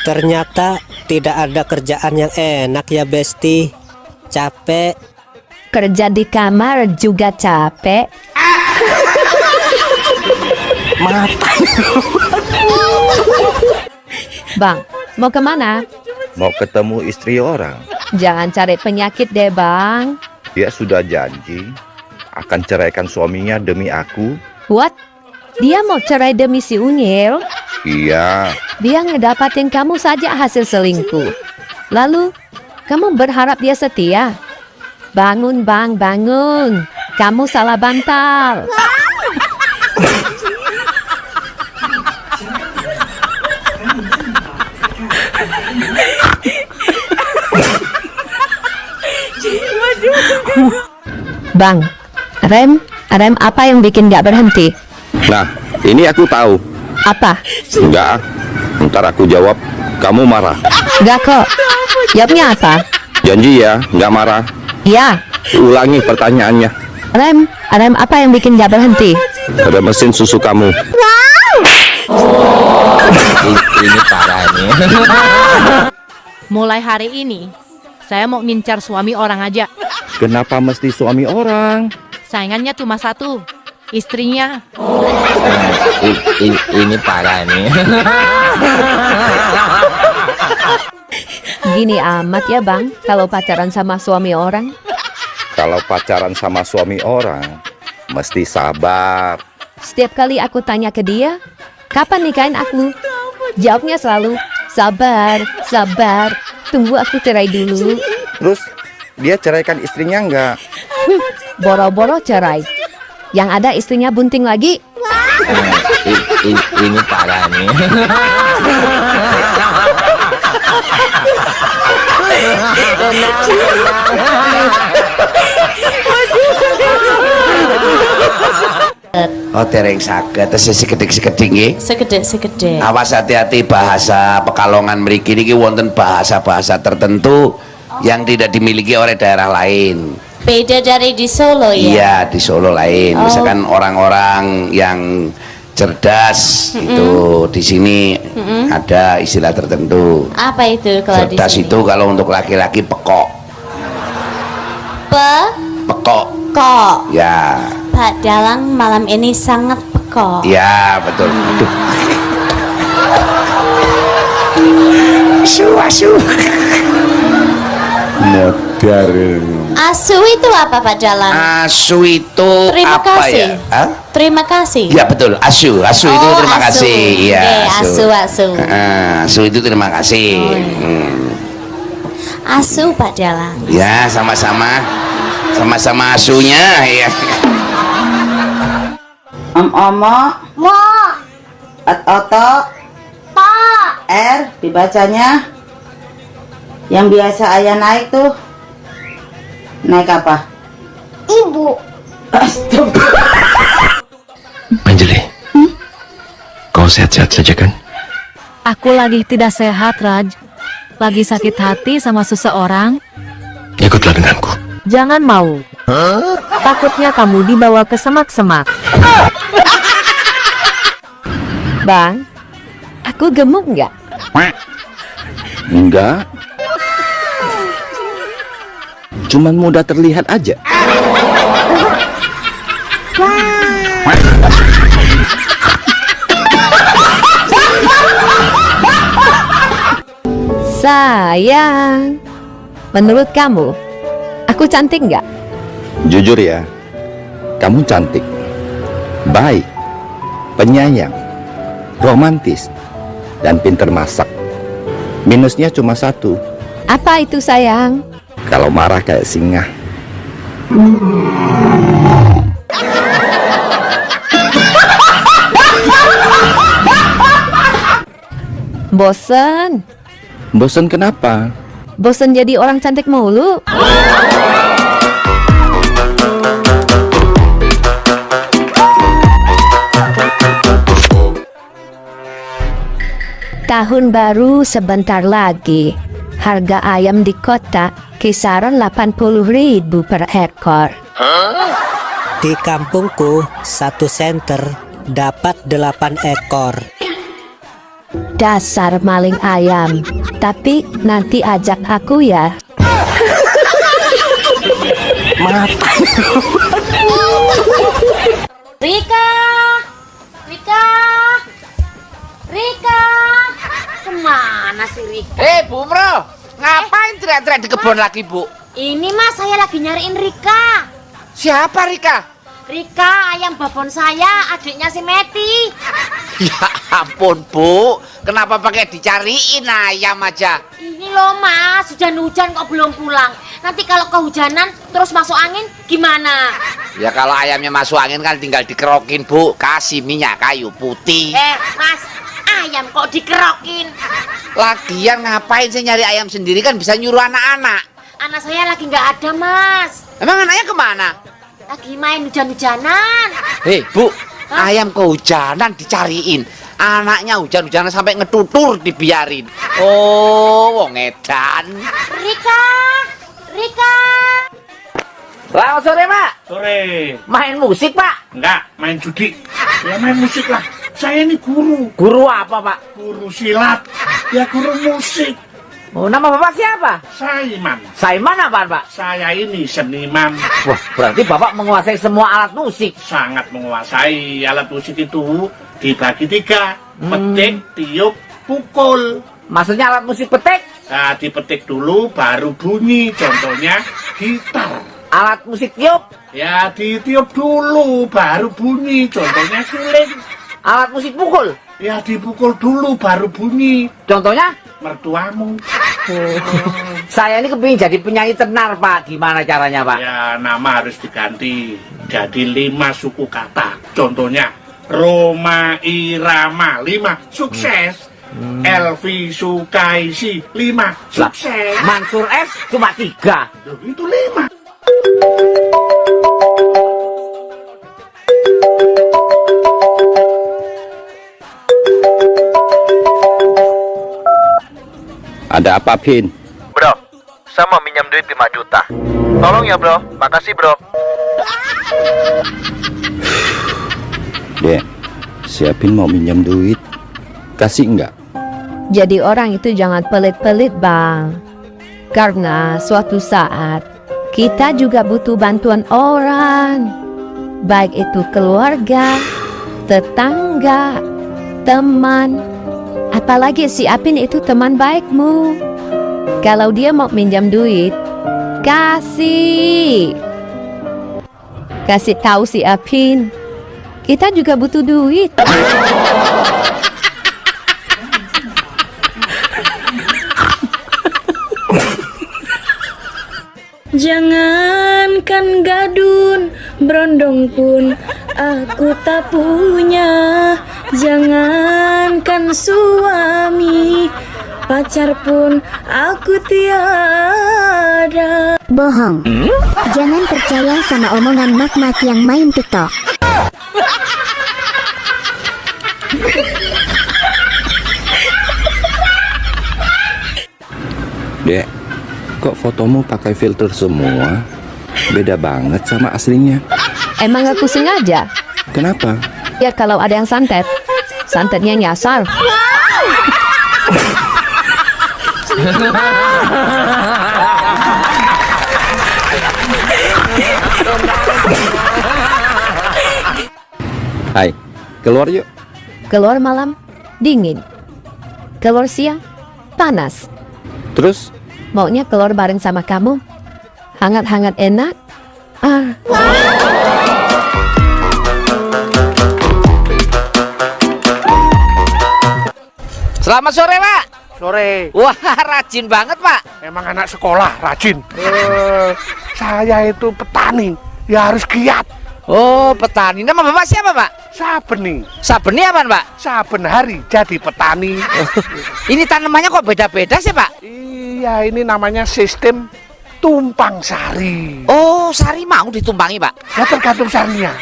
Ternyata tidak ada kerjaan yang enak ya Besti. Capek. Kerja di kamar juga capek. Bang, mau kemana? Mau ketemu istri orang. Jangan cari penyakit deh bang. Dia sudah janji akan ceraikan suaminya demi aku. What? Dia mau cerai demi si Unyil? Iya. Dia ngedapatin kamu saja hasil selingkuh. Lalu, kamu berharap dia setia? Bangun bang, bangun. Kamu salah bantal. Bang, rem apa yang bikin gak berhenti? Nah, ini aku tahu. Apa? Enggak. Ntar aku jawab, kamu marah. Gak kok. Jawabnya apa? Janji ya, nggak marah. Ya. Ulangi pertanyaannya. Rem apa yang bikin gak berhenti? Ada mesin susu kamu. Ini parah nih. Mulai hari ini, saya mau ngincar suami orang aja. Kenapa mesti suami orang? Saingannya cuma satu, istrinya. Ini parah nih. Gini amat ya bang, kalau pacaran sama suami orang. Kalau pacaran sama suami orang, mesti sabar. Setiap kali aku tanya ke dia, kapan nikahin aku? Jawabnya selalu, sabar, sabar, tunggu aku cerai dulu. Terus, dia ceraikan istrinya nggak? Boro-boro cerai. Yang ada istrinya bunting lagi. Ini parah nih. Oh tereng saged tesih sekedhik-sekedhik nggih. Sekedek. Awas hati-hati bahasa Pekalongan mriki niki wonten bahasa-bahasa tertentu yang tidak dimiliki oleh daerah lain. Beda dari di Solo ya? Iya, di Solo lain. Misalkan orang-orang yang cerdas itu di sini ada istilah tertentu. Apa itu kalau di Cerdas sini? itu kalau untuk laki-laki pekok. Pekok. Kok Ya. Pak Dalang malam ini sangat pekok. Ya, betul. Aduh. Asu. Modar. Asu itu apa Pak Dalang? Asu itu Terima apa kasih. ya? Hah? Terima kasih. Ya betul, asu itu terima asu. kasih. Iya, Oke, asu. Asu itu terima kasih. Asu Pak Dalang. Ya, sama-sama asunya ya. Omo, Mo, oto, Pak, R dibacanya. Yang biasa ayah naik tuh. Naik apa? Ibu. Anjali, kau sehat-sehat saja kan? Aku lagi tidak sehat, Raj. Lagi sakit hati sama seseorang. Ikutlah denganku. Jangan mau. Takutnya kamu dibawa ke semak-semak. Bang, aku gemuk nggak? Enggak. Cuman mudah terlihat aja. Sayang, menurut kamu, aku cantik nggak? Jujur ya, kamu cantik, baik, penyayang, romantis, dan pinter masak. Minusnya cuma satu, Apa itu sayang? kalau marah kayak singa. Bosen. Bosan kenapa? Bosen jadi orang cantik mulu. Tahun baru sebentar lagi. Harga ayam di kota kisaran 80.000 per ekor. Di kampungku, 1 senter dapat 8 ekor. Dasar maling ayam. Tapi nanti ajak aku ya. Rika, Rika, kemana sih Rika? Bu Bro, ngapain teriak-teriak di kebun lagi Bu? Ini mas, saya lagi nyariin Rika. Siapa Rika? Rika, ayam babon saya, adiknya si Meti. Ya ampun Bu, kenapa pakai dicariin ayam aja? Ini loh mas, hujan-hujan kok belum pulang. Nanti kalau kehujanan terus masuk angin gimana? Ya kalau ayamnya masuk angin kan tinggal dikerokin Bu, kasih minyak kayu putih. Mas, ayam kok dikerokin? Lagian ngapain sih nyari ayam sendiri, kan bisa nyuruh anak-anak. Anak saya lagi nggak ada mas. Emang anaknya kemana? Lagi main hujan-hujanan. Bu, ayam kehujanan dicariin. Anaknya hujan-hujanan sampai ngetutur dibiarin. Oh, wong edan. Rika. Selamat sore, Pak. Sore. Main musik, Pak? Enggak, main judi. Ya main musik lah. Saya ini guru. Guru apa, Pak? Guru silat. Ya guru musik. Oh, nama Bapak siapa? Saiman. Saiman apaan, Pak? Saya ini seniman. Wah, berarti Bapak menguasai semua alat musik. Sangat menguasai. Alat musik itu dibagi 3. Petik, tiup, pukul. Maksudnya alat musik petik? Nah, dipetik dulu baru bunyi. Contohnya gitar. Alat musik tiup? Ya, ditiup dulu baru bunyi. Contohnya suling. Alat musik pukul? Ya, dipukul dulu baru bunyi. Contohnya? Mertuamu. Saya ini kepingin jadi penyanyi tenar, Pak. Gimana caranya, Pak? Ya, nama harus diganti jadi 5 suku kata. Contohnya Roma Irama 5 sukses. Elvi Sukaisi 5 sukses. Mansur S cuma 3. Loh, itu 5. Ada apa, Pin? Bro, saya mau minjam duit 5 juta. Tolong ya bro, makasih bro. Dek, siapin mau minjam duit. Kasih enggak? Jadi orang itu jangan pelit-pelit bang. Karena suatu saat kita juga butuh bantuan orang. Baik itu keluarga, tetangga, teman. Apalagi si Apin itu teman baikmu. Kalau dia mau minjam duit, kasih tahu si Apin. Kita juga butuh duit. Jangankan gadun, berondong pun aku tak punya. Jangankan suami, pacar pun aku tiada. Bohong. Jangan percaya sama omongan mak-mak yang main TikTok. Dek, kok fotomu pakai filter semua? Beda banget sama aslinya. Emang aku sengaja? Kenapa? Ya kalau ada yang santet, santetnya nyasar. Hai, keluar yuk. Keluar malam, dingin. Keluar siang, panas. Terus? Maunya keluar bareng sama kamu. Hangat-hangat enak. Selamat sore, Pak. Sore. Wah, rajin banget, Pak. Emang anak sekolah rajin. Saya itu petani, ya harus giat. Oh, petani. Nama Bapak siapa, Pak? Sabeni. Sabeni apa, Pak? Saben hari jadi petani. Ini tanamannya kok beda-beda sih, Pak? Iya, ini namanya sistem tumpang sari. Oh, sari mau ditumpangi, Pak? Ya tergantung sarinya.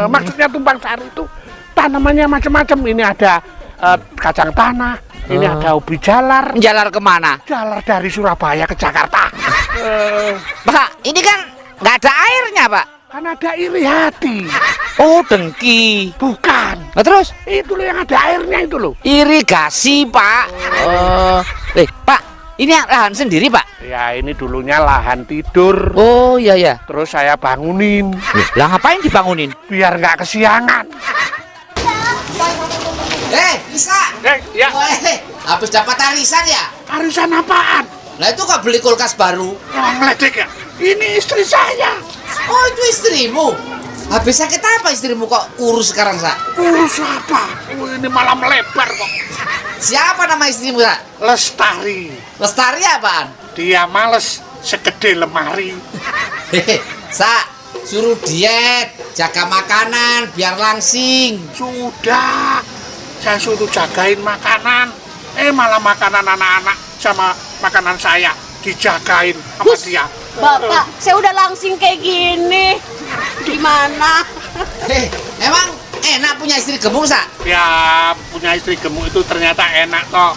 Maksudnya tumpang sari itu tanamannya macam-macam. Ini ada kacang tanah, ini ada ubi jalar. Jalar kemana? Jalar dari Surabaya ke Jakarta. Pak, ini kan nggak ada airnya, Pak. Kan ada iri hati. Oh, dengki. Bukan. Nah, terus? Itu loh yang ada airnya itu loh. Irigasi, Pak. Pak, ini lahan sendiri, Pak? Ya, ini dulunya lahan tidur. Oh, iya, ya. Terus saya bangunin. Lah, ngapain dibangunin? Biar nggak kesiangan. Bisa? Ya. Habis dapat arisan ya? Arisan apaan? Nah itu kok beli kulkas baru? Oh, ngeledek ya? Ini istri saya. Oh, itu istrimu? Habis sakit apa istrimu kok kurus sekarang, Sa? Kurus apa? Oh, ini malah melebar kok. Siapa nama istrimu, Sa? Lestari. Lestari apaan? Dia males segede lemari. Sa, suruh diet, jaga makanan biar langsing. Sudah, saya suruh jagain makanan. Malah makanan anak-anak sama makanan saya dijagain sama dia. Bapak, saya udah langsing kayak gini. Gimana? Emang enak punya istri gemuk, Sa? Ya, punya istri gemuk itu ternyata enak kok.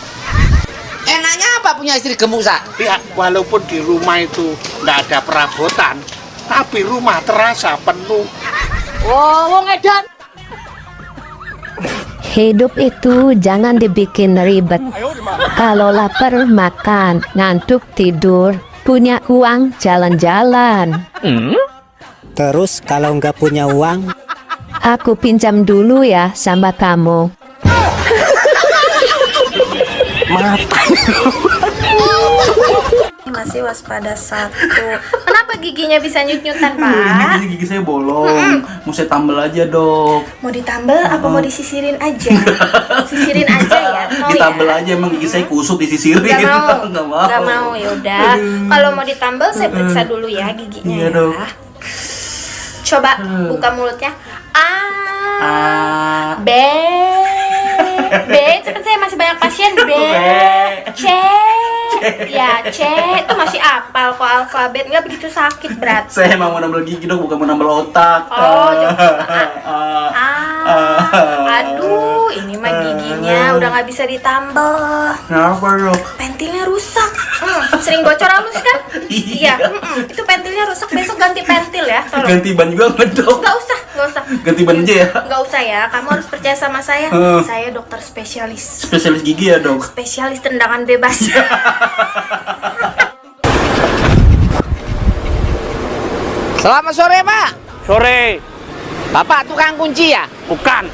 Enaknya apa punya istri gemuk, Sa? Ya, walaupun di rumah itu nggak ada perabotan, tapi rumah terasa penuh. Oh, wong edan. Hidup itu jangan dibikin ribet. Kalau lapar makan, ngantuk tidur, punya uang jalan-jalan. Terus kalau nggak punya uang, aku pinjam dulu ya sama kamu. Masih waspada 1. Kenapa giginya bisa nyut-nyutan, Pak? Gigi saya bolong. Mau saya tambal aja, Dok. Mau ditambal apa mau disisirin aja? Sisirin aja ya. Mau ditambal ya? aja, emang gigi saya kusut disisirin. Gak mau. Gak mau, yaudah. Kalau mau ditambal saya periksa dulu ya giginya. Iya, ya. Dok. Coba buka mulutnya. B. Cepet, saya masih banyak pasien. B. C. Ya, C. Itu masih apal kok alfabet. Nggak begitu sakit berat. Saya emang mau nambal gigi, Dok, bukan mau nambal otak. Oh, aduh, ini mah giginya udah nggak bisa ditambal. Kenapa, Dok? Pentilnya rusak. Sering bocor halus kan? Iya. Itu pentilnya rusak. Besok ganti pentil ya, tolong. Ganti ban juga nggak, Dok? Nggak usah. Ganti ban aja ya? Nggak usah ya. Kamu harus percaya sama saya. Saya dokter spesialis. Spesialis gigi ya, Dok? Spesialis tendangan bebas. Selamat sore, Pak. Sore. Bapak tukang kunci ya? Bukan,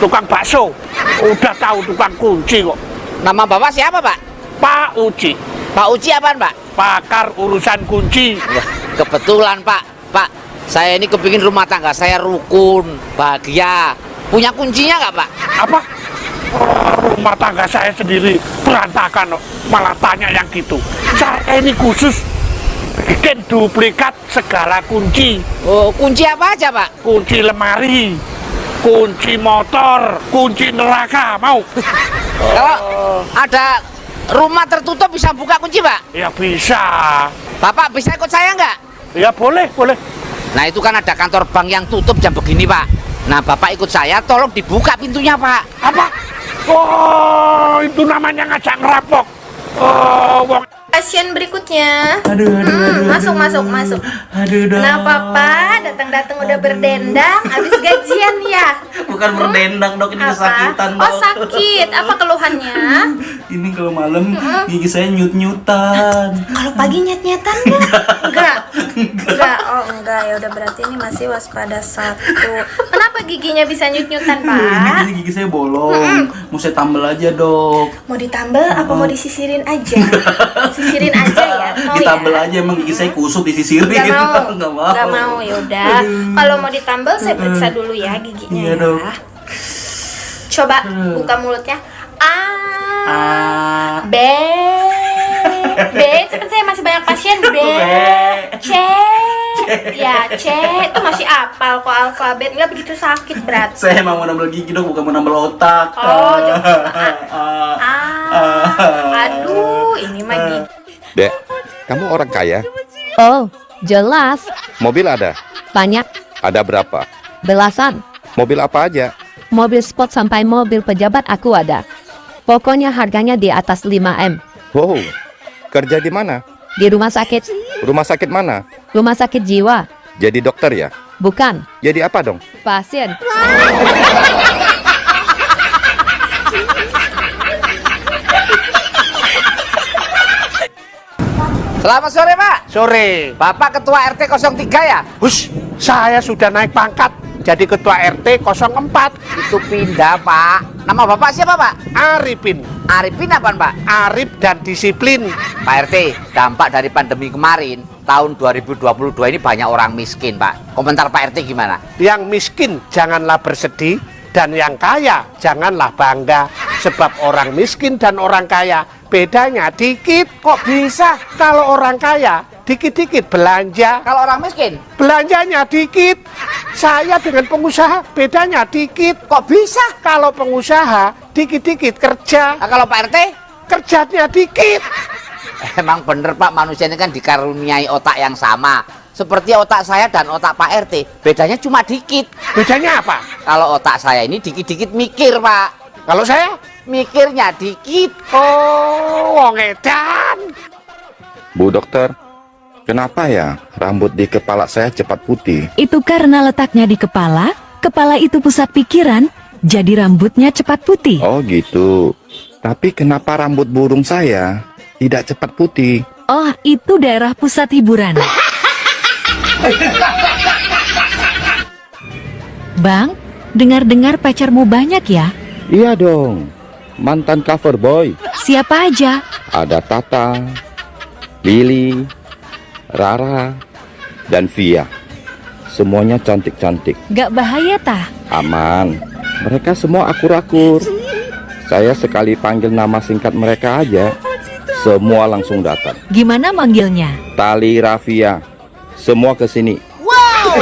tukang bakso. Udah tahu tukang kunci kok. Nama Bapak siapa, Pak? Pak Uci. Pak Uci apaan, Pak? Pakar urusan kunci. Wah, kebetulan, Pak. Pak, saya ini kepingin rumah tangga saya rukun, bahagia. Punya kuncinya nggak, Pak? Apa? Rumah tangga saya sendiri berantakan kok. Malah tanya yang gitu. Saya ini khusus bikin duplikat segala kunci. Oh, kunci apa aja, Pak? Kunci lemari, kunci motor, kunci neraka. Mau? Kalau ada rumah tertutup bisa buka kunci, Pak? Ya bisa. Bapak bisa ikut saya nggak? Ya boleh. Nah, itu kan ada kantor bank yang tutup jam begini, Pak. Nah, Bapak ikut saya, tolong dibuka pintunya, Pak. Apa? Oh, itu namanya ngajak ngerampok. Oh, wong. Pasien berikutnya. Aduh. Masuk. Aduh, Dok. Kenapa, Pak? Datang-datang udah berdendang, habis gajian ya? Bukan berdendang, Dok, ini kesakitan, Dok. Oh, sakit. Apa keluhannya? Ini kalau malam gigi saya nyut-nyutan. Kalau pagi nyet-nyetan enggak? Oh, enggak. Ya udah berarti ini masih waspada 1. Kenapa giginya bisa nyut-nyutan, Pak? Gigi saya bolong. Mau saya tambal aja, Dok. Mau ditambal apa mau disisirin aja? Sisirin aja ya. Mau ditambal ya? aja, emang gigi saya kusut disisirin. Nggak mau. Yaudah. Kalau mau ditambal saya periksa dulu ya giginya. Iya, Dok. Coba buka mulutnya. B. Cepet, saya masih banyak pasien. B. C. Ya, C. Itu masih apal kok alfabet. Nggak begitu sakit berat. Saya emang mau nambal gigi, Dok, bukan mau nambal otak. Oh, aduh, ini mah gigi. Dek, kamu orang kaya? Oh, jelas. Mobil ada? Banyak. Ada berapa? Belasan. Mobil apa aja? Mobil sport sampai mobil pejabat aku ada. Pokoknya harganya di atas 5M. Wow, kerja di mana? Di rumah sakit. Rumah sakit mana? Rumah sakit jiwa. Jadi dokter ya? Bukan. Jadi apa dong? Pasien. Selamat sore, Pak. Sore. Bapak Ketua RT 03 ya? Hush, saya sudah naik pangkat jadi ketua RT 04. Itu pindah, Pak. Nama Bapak siapa, Pak? Arifin. Arifin apaan, Pak? Arif dan disiplin. Pak RT, dampak dari pandemi kemarin, tahun 2022 ini banyak orang miskin, Pak. Komentar Pak RT gimana? Yang miskin janganlah bersedih, dan yang kaya janganlah bangga. Sebab orang miskin dan orang kaya bedanya dikit. Kok bisa? Kalau orang kaya dikit-dikit belanja, Kalau orang miskin? belanjanya dikit. Saya dengan pengusaha bedanya dikit. Kok bisa? Kalau pengusaha dikit-dikit kerja, Nah, kalau Pak RT? kerjanya dikit. Emang bener, Pak, manusia ini kan dikaruniai otak yang sama. Seperti otak saya dan otak Pak RT, bedanya cuma dikit. Bedanya apa? Kalau otak saya ini dikit-dikit mikir, Pak. Kalau saya mikirnya dikit. Oh, wong edan. Bu dokter, kenapa ya rambut di kepala saya cepat putih? Itu karena letaknya di kepala itu pusat pikiran, jadi rambutnya cepat putih. Oh gitu. Tapi kenapa rambut burung saya tidak cepat putih? Oh, itu daerah pusat hiburan. Bang, dengar-dengar pacarmu banyak ya? Iya dong, mantan cover boy. Siapa aja? Ada Tata, Lily, Rara, dan Via. Semuanya cantik-cantik. Gak bahaya tah? Aman, mereka semua akur-akur. Saya sekali panggil nama singkat mereka aja, semua langsung datang. Gimana manggilnya? Tali, Rafia, semua ke sini. Wow!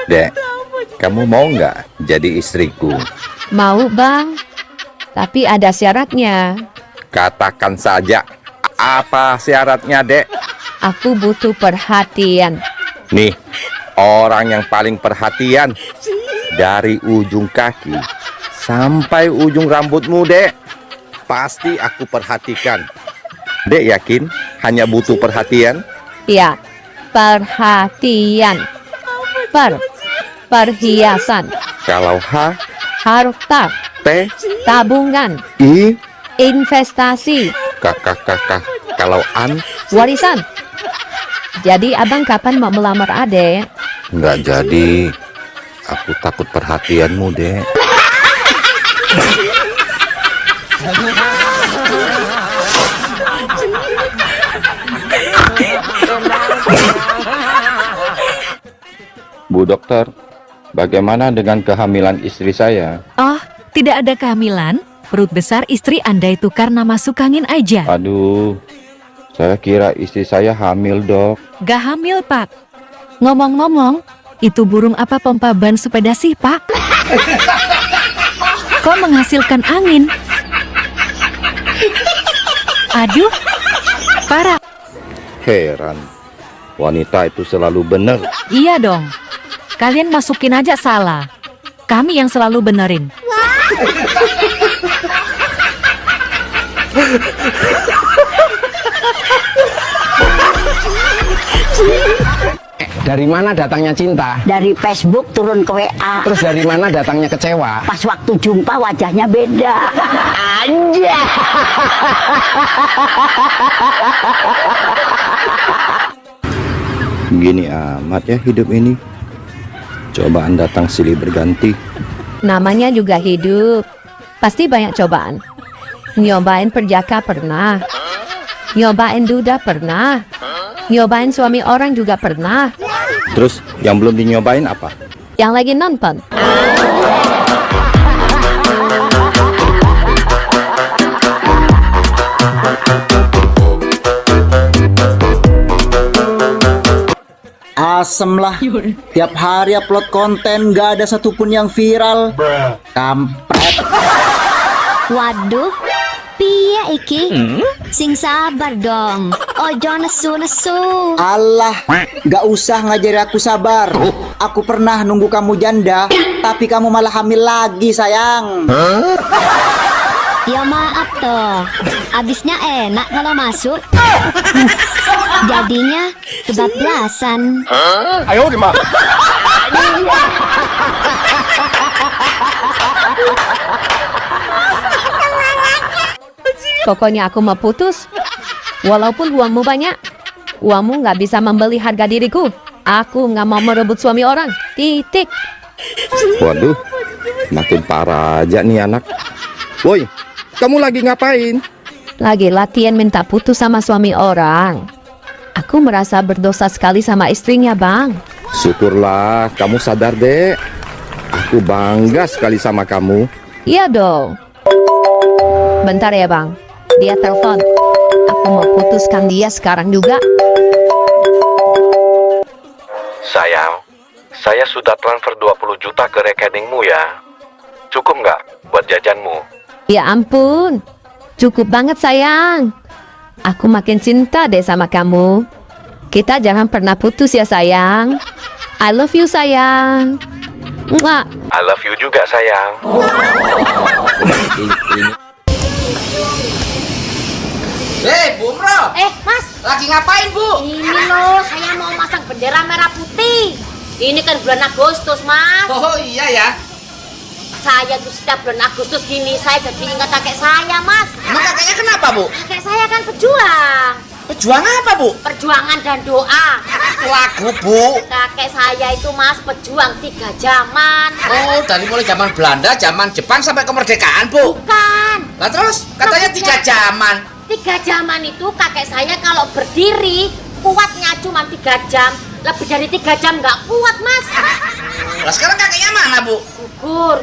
Dek, kamu mau nggak jadi istriku? Mau, Bang. Tapi ada syaratnya. Katakan saja, apa syaratnya, Dek? Aku butuh perhatian. Nih, orang yang paling perhatian dari ujung kaki sampai ujung rambutmu, Dek. Pasti aku perhatikan. Dek yakin hanya butuh perhatian? Ya, perhatian. Perhiasan. Kalau H, Harta. T, Tabungan. I, Investasi. kakak. Kalau An, Warisan. Jadi abang kapan mau melamar adek? nggak jadi. Aku takut perhatianmu, Dek. Bu dokter, bagaimana dengan kehamilan istri saya? Oh, tidak ada kehamilan. Perut besar istri Anda itu karena masuk angin aja. Aduh, saya kira istri saya hamil, Dok. Gak hamil, Pak. Ngomong-ngomong, itu burung apa pompa ban sepeda sih, Pak? Kok menghasilkan angin? Aduh, parah. Heran, wanita itu selalu benar. Iya dong. Kalian masukin aja salah. Kami yang selalu benerin. Dari mana datangnya cinta? Dari Facebook turun ke WA. Terus dari mana datangnya kecewa? Pas waktu jumpa wajahnya beda. Anja. Gini amat ya hidup ini. Cobaan datang silih berganti. Namanya juga hidup. Pasti banyak cobaan. Nyobain perjaka pernah. Nyobain duda pernah. Nyobain suami orang juga pernah. Terus yang belum dinyobain apa? Yang lagi nonton. Asem lah. Tiap hari upload konten gak ada satupun yang viral. Kampret. Waduh, piye iki? Sing sabar dong. Ojo nesu-nesu. Allah, gak usah ngajari aku sabar. Aku pernah nunggu kamu janda tapi kamu malah hamil lagi sayang. Ya maaf toh, abisnya enak kalau masuk. Jadinya kebablasan. Ayo dimana? Pokoknya aku mau putus. Walaupun uangmu banyak, uangmu nggak bisa membeli harga diriku. Aku nggak mau merebut suami orang. Titik. Waduh, makin parah aja nih anak. Woi, kamu lagi ngapain? Lagi latihan minta putus sama suami orang. Aku merasa berdosa sekali sama istrinya, Bang. Syukurlah kamu sadar, Dek. Aku bangga sekali sama kamu. Iya dong. Bentar ya, Bang. Dia telepon. Aku mau putuskan dia sekarang juga. Sayang, saya sudah transfer 20 juta ke rekeningmu ya. Cukup nggak buat jajanmu? Ya ampun. Cukup banget, sayang. Aku makin cinta deh sama kamu. Kita jangan pernah putus ya, sayang. I love you, sayang. Mwah. I love you juga, sayang. Bu Umro. Mas. Lagi ngapain, Bu? Ini loh, saya mau masang bendera merah putih. Ini kan bulan Agustus, Mas. Oh iya ya. Saya tuh setiap bulan Agustus gini, saya jadi ingat kakek saya, Mas. Emang kakeknya kenapa, Bu? Kakek saya kan pejuang. Pejuang apa, Bu? Perjuangan dan doa. Lagu, Bu. Kakek saya itu, Mas, pejuang 3 zaman. Oh, dari mulai zaman Belanda, zaman Jepang sampai kemerdekaan, Bu. Bukan. Lah terus katanya 3 zaman. 3 zaman itu kakek saya kalau berdiri kuatnya cuma 3 jam. Lebih dari 3 jam nggak kuat, Mas. Lah sekarang kakeknya mana, Bu? Gugur.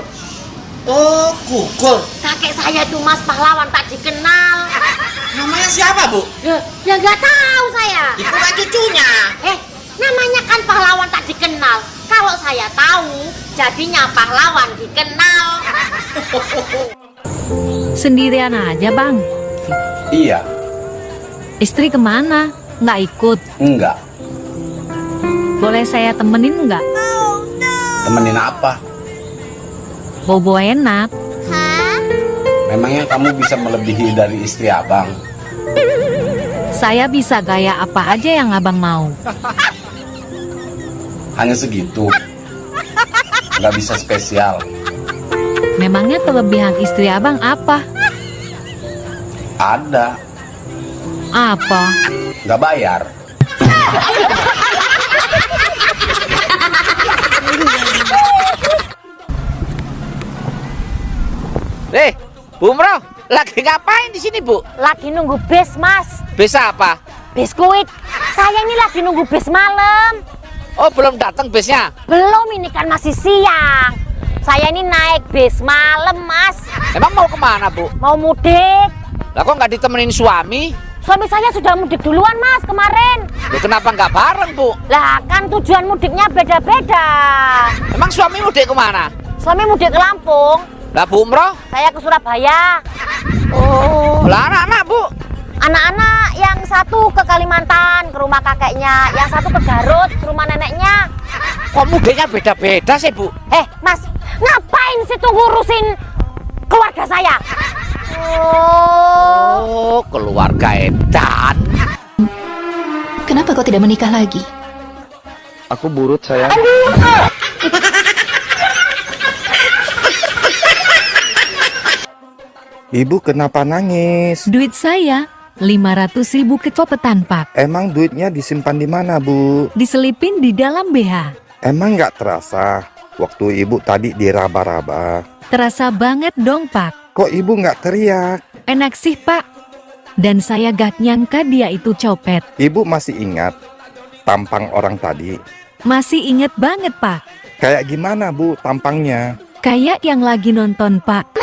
Oh, gugur. Kakek saya itu, Mas, pahlawan tak dikenal. Namanya siapa, Bu? Ya nggak tahu saya. Itu kan cucunya. Namanya kan pahlawan tak dikenal. Kalau saya tahu, jadinya pahlawan dikenal. Sendirian aja, Bang. Iya. Istri kemana? Nggak ikut? Enggak. Boleh saya temenin nggak? Temenin apa? Bobo enak. Memangnya kamu bisa melebihi dari istri abang? Saya bisa gaya apa aja yang abang mau. Hanya segitu. Nggak bisa spesial. Memangnya kelebihan istri abang apa? Ada. Apa? Nggak bayar. Bu Umro, lagi ngapain di sini, Bu? Lagi nunggu bis, Mas. Bis apa? Biskuit. Saya ini lagi nunggu bis malam. Oh, belum datang bisnya? Belum, ini kan masih siang. Saya ini naik bis malam, Mas. Emang mau kemana, Bu? Mau mudik. Lah kok nggak ditemenin suami? Suami saya sudah mudik duluan, Mas, kemarin. Loh, kenapa nggak bareng, Bu? Lah kan tujuan mudiknya beda-beda. Emang suami mudik kemana? Suami mudik ke Lampung. Lah Bu Umro? Saya ke Surabaya. Oh, lah anak-anak, Bu? Anak-anak yang satu ke Kalimantan, ke rumah kakeknya. Yang satu ke Garut, ke rumah neneknya. Kok mudiknya beda-beda sih, Bu? Mas, ngapain sih tuh ngurusin keluarga saya? Oh, keluarga edan. Kenapa kau tidak menikah lagi? Aku burut, sayang. Ibu kenapa nangis? Duit saya 500.000 kecopetan, Pak. Emang duitnya disimpan di mana, Bu? Diselipin di dalam BH. Emang nggak terasa waktu ibu tadi diraba-raba? Terasa banget dong, Pak. Kok ibu nggak teriak? Enak sih, Pak. Dan saya gak nyangka dia itu copet. Ibu masih ingat tampang orang tadi? Masih inget banget, Pak. Kayak gimana, Bu, tampangnya? Kayak yang lagi nonton, Pak.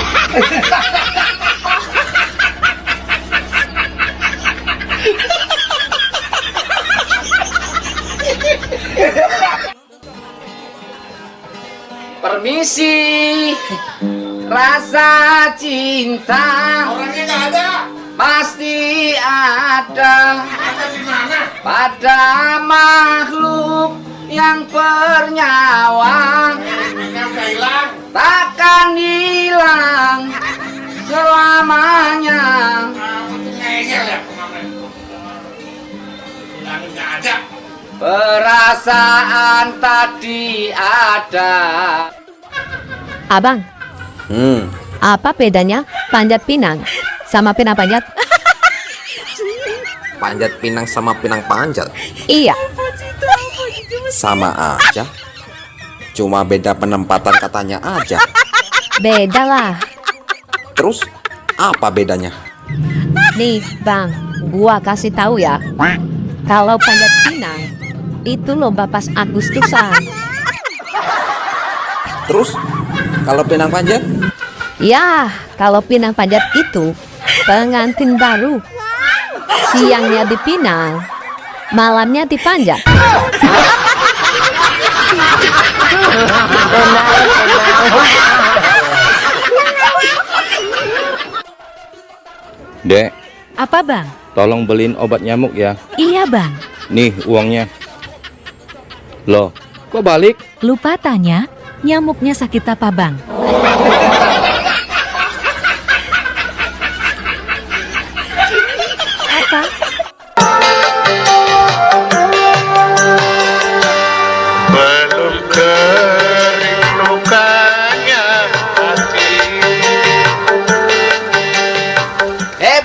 Permisi, rasa cinta orangnya nggak ada, pasti ada. Pada makhluk yang bernyawa. takkan hilang selamanya. Perasaan tadi ada. Abang, apa bedanya panjat pinang sama pinang panjat? Panjat pinang sama pinang panjat Iya, sama aja. Cuma beda penempatan katanya aja. beda lah. Terus apa bedanya? Nih bang, gua kasih tahu ya. Kalau panjat pinang itu lomba pas Agustusan. Terus kalau pinang panjat? Ya, kalau pinang panjat itu pengantin baru. Siangnya dipinang, malamnya dipanjat. Dek, Apa bang? tolong beliin obat nyamuk ya. Iya bang. Nih uangnya. Loh, kok balik? Lupa tanya, nyamuknya sakit apa bang? Apa? Belum kering lukanya hati.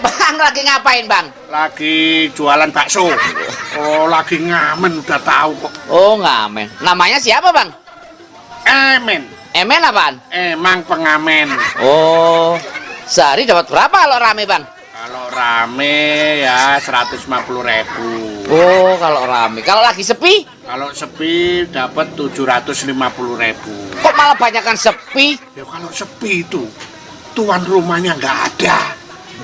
Bang, lagi ngapain bang? Lagi jualan bakso. Oh, lagi ngamen udah tahu kok. Oh ngamen. Namanya siapa bang? Emen. Emen apaan? Emang pengamen. Oh, sehari dapat berapa kalau rame bang? Kalau rame ya 150.000. Oh, kalau rame. Kalau lagi sepi? Kalau sepi dapat 750.000. Kok malah banyakkan sepi? Ya kalau sepi itu tuan rumahnya nggak ada,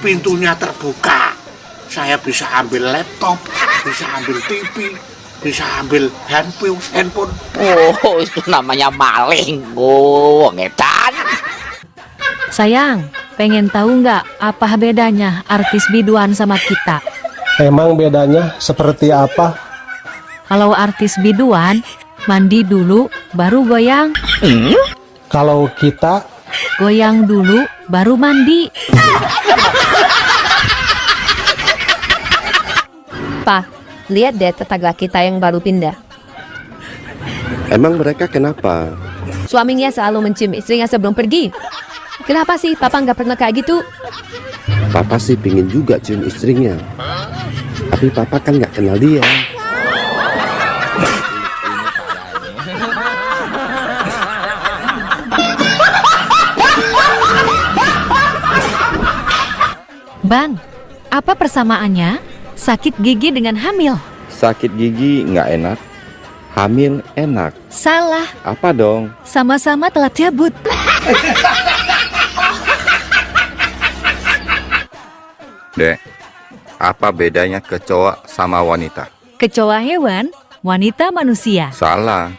pintunya terbuka. Saya bisa ambil laptop, bisa ambil TV, bisa ambil handphone. Oh, itu namanya maling. Oh, ngedan. Sayang, pengen tahu nggak apa bedanya artis biduan sama kita? Emang bedanya seperti apa? Kalau artis biduan, mandi dulu, baru goyang. Kalau kita Goyang dulu, baru mandi. Pak, lihat deh tetangga kita yang baru pindah. Emang mereka kenapa? Suaminya selalu mencium istrinya sebelum pergi. Kenapa sih Papa nggak pernah kayak gitu? Papa sih pingin juga cium istrinya. Tapi Papa kan nggak kenal dia. Bang, apa persamaannya? Sakit gigi dengan hamil? Sakit gigi nggak enak, hamil enak. Salah, Apa dong? sama-sama telat cabut. Dek, apa bedanya kecoa sama wanita? Kecoa hewan, wanita manusia. Salah.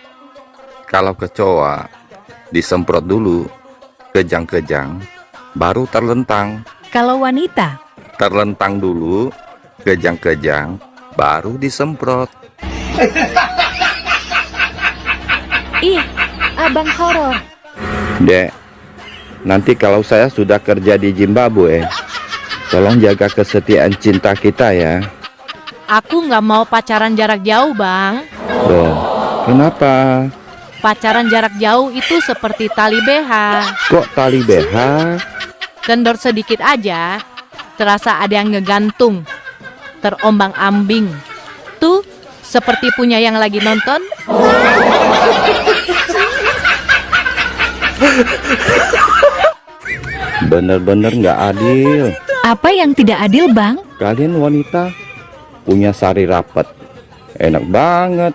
Kalau kecoa disemprot dulu, kejang-kejang, baru terlentang. Kalau wanita, Terlentang dulu, kejang-kejang, baru disemprot. ih, abang horor. Dek, nanti kalau saya sudah kerja di Zimbabwe, tolong jaga kesetiaan cinta kita ya. Aku nggak mau pacaran jarak jauh, Bang. Loh, kenapa? Pacaran jarak jauh itu seperti tali BH. Kok tali BH? Kendor sedikit aja, terasa ada yang ngegantung, terombang-ambing. Tuh, seperti punya yang lagi nonton. Bener-bener nggak adil. Apa yang tidak adil, Bang? Kalian wanita punya sari rapet, enak banget.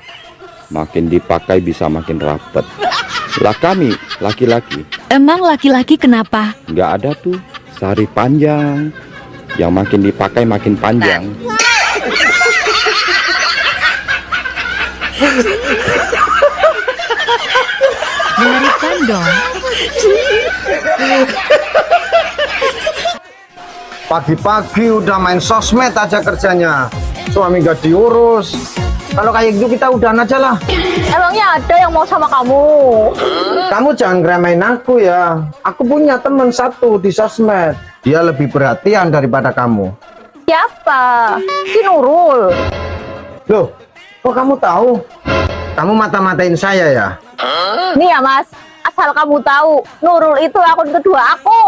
Makin dipakai bisa makin rapet. Lah kami laki-laki Emang laki-laki kenapa? nggak ada tuh sari panjang, yang makin dipakai makin panjang. Mengerikan dong. Pagi-pagi udah main sosmed aja kerjanya. Suami gak diurus. Kalau kayak gitu kita udahan aja lah. Emangnya ada yang mau sama kamu? Kamu jangan ngeremehin aku ya. Aku punya teman satu di sosmed. Dia lebih perhatian daripada kamu. Siapa? Si Nurul. Loh, kok kamu tahu? Kamu mata-matain saya ya? Nih ya Mas, asal kamu tahu, Nurul itu akun kedua aku.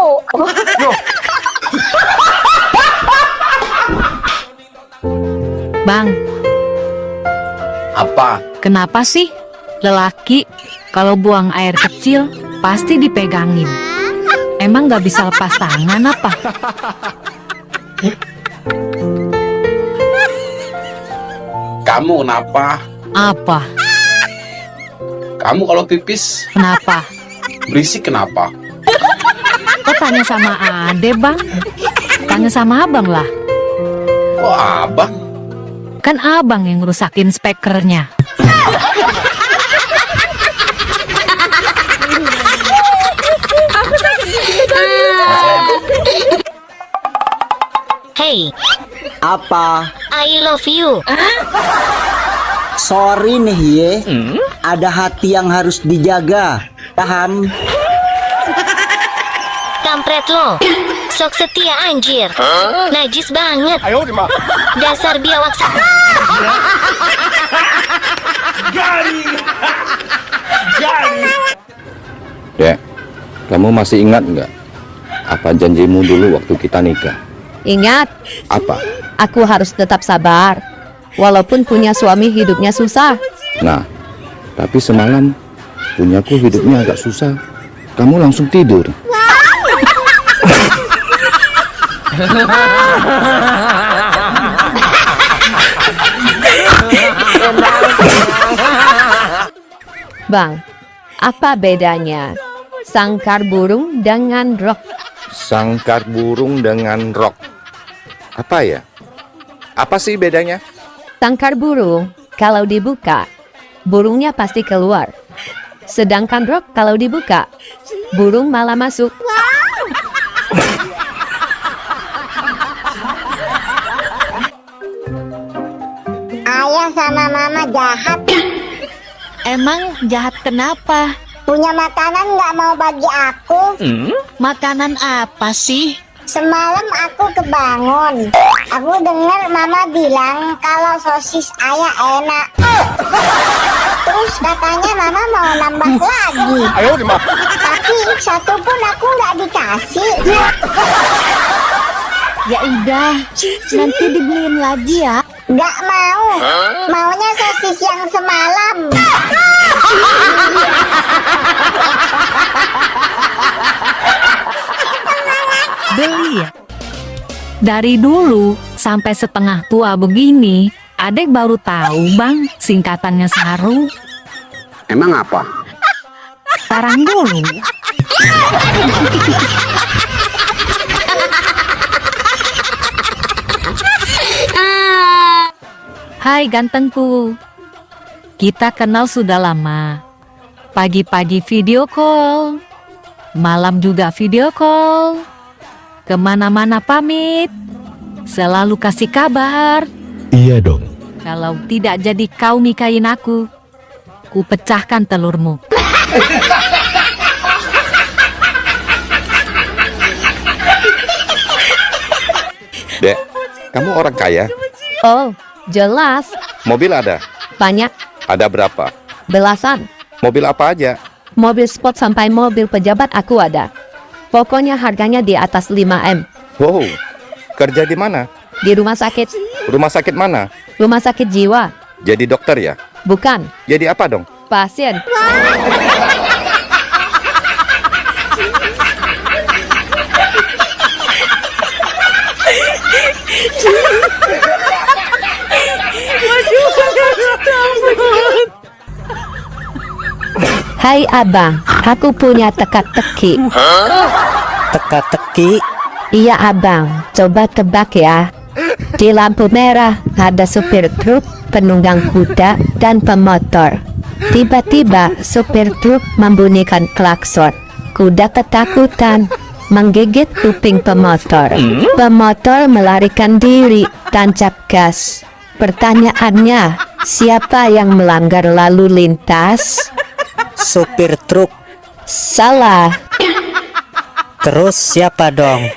Bang, Apa? kenapa sih lelaki kalau buang air kecil pasti dipegangin? Emang nggak bisa lepas tangan apa? Kamu kenapa? Apa? Kamu kalau pipis Kenapa? berisik kenapa? Kok tanya sama Ade, Bang? Tanya sama abang lah. Kok abang? Kan abang yang ngerusakin speakernya. Hey, Apa? I love you. Sorry nih ye, ada hati yang harus dijaga. Paham? Kampret lo. Sok setia anjir. Najis banget. Dasar biawak. Dek, kamu masih ingat nggak apa janjimu dulu waktu kita nikah? Ingat, Apa? aku harus tetap sabar. Walaupun punya suami hidupnya susah. Nah, tapi semalam punyaku hidupnya agak susah. Kamu langsung tidur. Bang, apa bedanya sangkar burung dengan rok? Sangkar burung dengan rok. Apa ya? Apa sih bedanya? Sangkar burung, kalau dibuka, burungnya pasti keluar. Sedangkan rok kalau dibuka, burung malah masuk. Ayah sama mama jahat. Emang jahat kenapa? Punya makanan nggak mau bagi aku. Makanan apa sih? Semalam aku kebangun. Aku dengar mama bilang kalau sosis ayah enak. Terus katanya mama mau nambah lagi. Tapi satu pun aku nggak dikasih. Ya udah, nanti dibeliin lagi ya. Nggak mau. Maunya sosis yang semalam. Beli ya? Dari dulu sampai setengah tua begini, adek baru tahu bang singkatannya Saru. Emang apa? Sarang dulu. Hai gantengku, kita kenal sudah lama. Pagi-pagi video call, malam juga video call. Kemana-mana pamit, selalu kasih kabar. Iya dong. Kalau tidak jadi kau nikahin aku, ku pecahkan telurmu. Dek, kamu orang kaya? Oh, jelas. Mobil ada? Banyak, Ada berapa? belasan. Mobil apa aja? Mobil sport sampai mobil pejabat aku ada. Pokoknya harganya di atas 5M. Wow, kerja di mana? Di rumah sakit. Rumah sakit mana? Rumah sakit jiwa. Jadi dokter ya? Bukan, Jadi apa dong? pasien. Hai abang, aku punya teka-teki. Teka-teki? Iya abang, coba tebak ya. Di lampu merah ada supir truk, penunggang kuda, dan pemotor. Tiba-tiba supir truk membunyikan klakson. Kuda ketakutan, menggigit kuping pemotor. Pemotor melarikan diri, tancap gas. Pertanyaannya, Siapa yang melanggar lalu lintas? Supir truk. Salah. Terus siapa dong?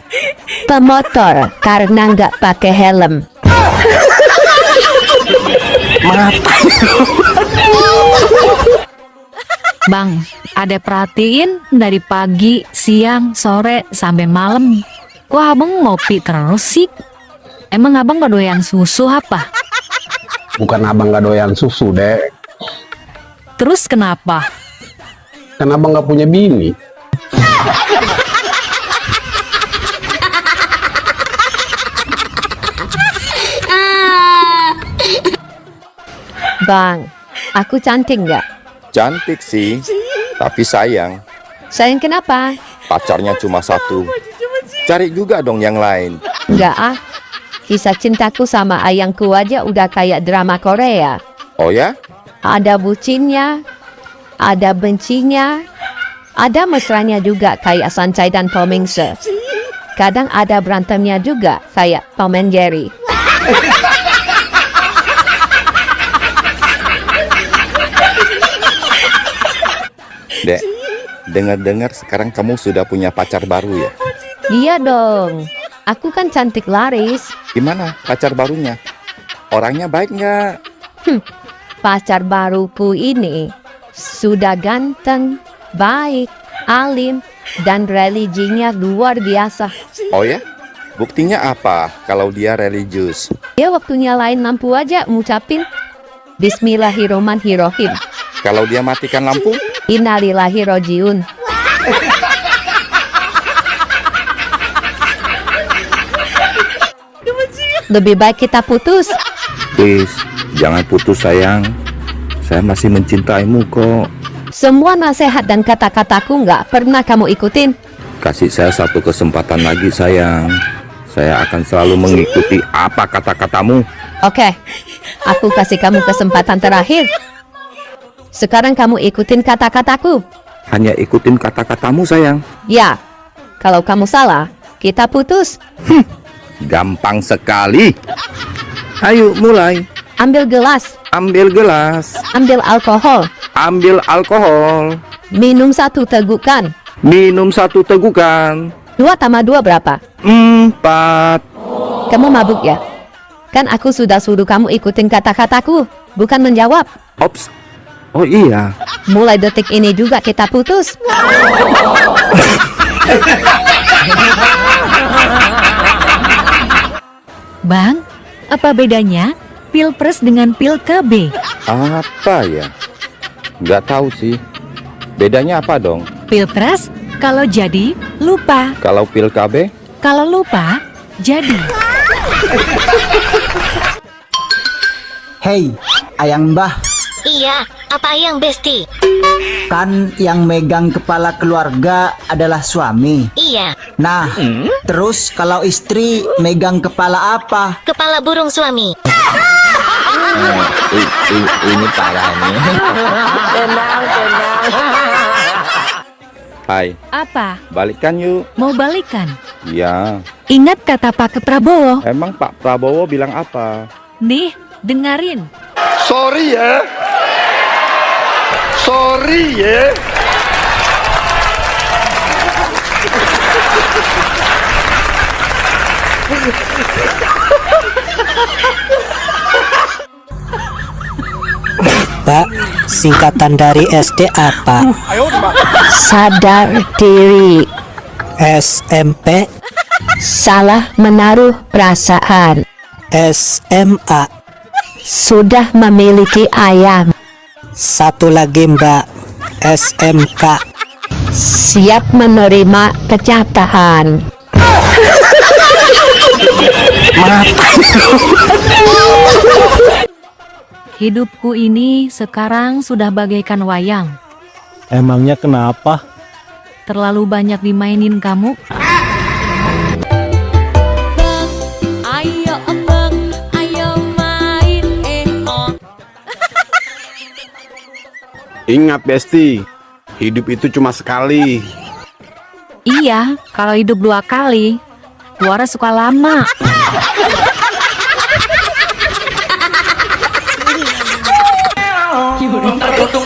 Pemotor karena nggak pakai helm. Bang, ada perhatiin dari pagi, siang, sore, sampai malam. Wah, abang ngopi terus sih. Emang abang gak doyan susu apa? Bukan abang gak doyan susu, Dek. Terus kenapa? Kan abang gak punya bini. Bang, aku cantik nggak? Cantik sih, tapi sayang, Sayang kenapa? pacarnya cuma satu. Cari juga dong yang lain. Nggak ah. Kisah cintaku sama ayangku aja udah kayak drama Korea. Oh ya? Ada bucinnya, ada bencinya, ada mesranya juga kayak Sancai dan Tom Mingse. Kadang ada berantemnya juga kayak Tom and Jerry. Dek, dengar-dengar sekarang kamu sudah punya pacar baru ya? Iya dong, aku kan cantik laris. Gimana pacar barunya? Orangnya baik nggak? Pacar baruku ini sudah ganteng, baik, alim, dan religinya luar biasa. Oh ya? Buktinya apa kalau dia religius? Dia waktu nyalain lampu aja ngucapin Bismillahirrohmanirrohim. Kalau dia matikan lampu? Innalillahi rojiun. Lebih baik kita putus. Please, jangan putus sayang. Saya masih mencintaimu kok. Semua nasihat dan kata-kataku nggak pernah kamu ikutin. Kasih saya satu kesempatan lagi sayang. Saya akan selalu mengikuti apa kata-katamu. Oke, aku kasih kamu kesempatan terakhir. Sekarang kamu ikutin kata-kataku. Hanya ikutin kata-katamu sayang. Ya, kalau kamu salah, kita putus. Gampang sekali. Ayo mulai. Ambil gelas. Ambil gelas. Ambil alkohol. Ambil alkohol. Minum 1 tegukan. Minum 1 tegukan. 2 tambah 2 berapa? 4. Kamu mabuk ya? Kan aku sudah suruh kamu ikutin kata-kataku, bukan menjawab. Ops. Oh iya. Mulai detik ini juga kita putus. Bang, apa bedanya Pilpres dengan Pil KB? Apa ya? Nggak tahu sih. Bedanya apa dong? Pilpres kalau jadi lupa, Kalau pil KB? kalau lupa jadi. Hei, ayang mbah, Iya, apa yang Besti? kan yang megang kepala keluarga adalah suami. Iya, Nah, terus kalau istri megang kepala apa? kepala burung suami. Ini parah nih. Tenang. Hai, Apa? balikan yuk. Mau balikan? Ya. Ingat kata Pak Prabowo. Emang Pak Prabowo bilang apa? Nih, dengerin. Sorry ya. Sorry ya. Pak, singkatan dari SD apa? Sadar diri. SMP, Salah menaruh perasaan. SMA. Sudah memiliki ayam. Satu lagi Mbak, SMK. Siap menerima kenyataan. Hidupku ini sekarang sudah bagaikan wayang. Emangnya kenapa? Terlalu banyak dimainin kamu. Ayo abang, ayo main Ingat Besti, hidup itu cuma sekali. Iya, kalau hidup 2 kali, keluar suka lama. Tong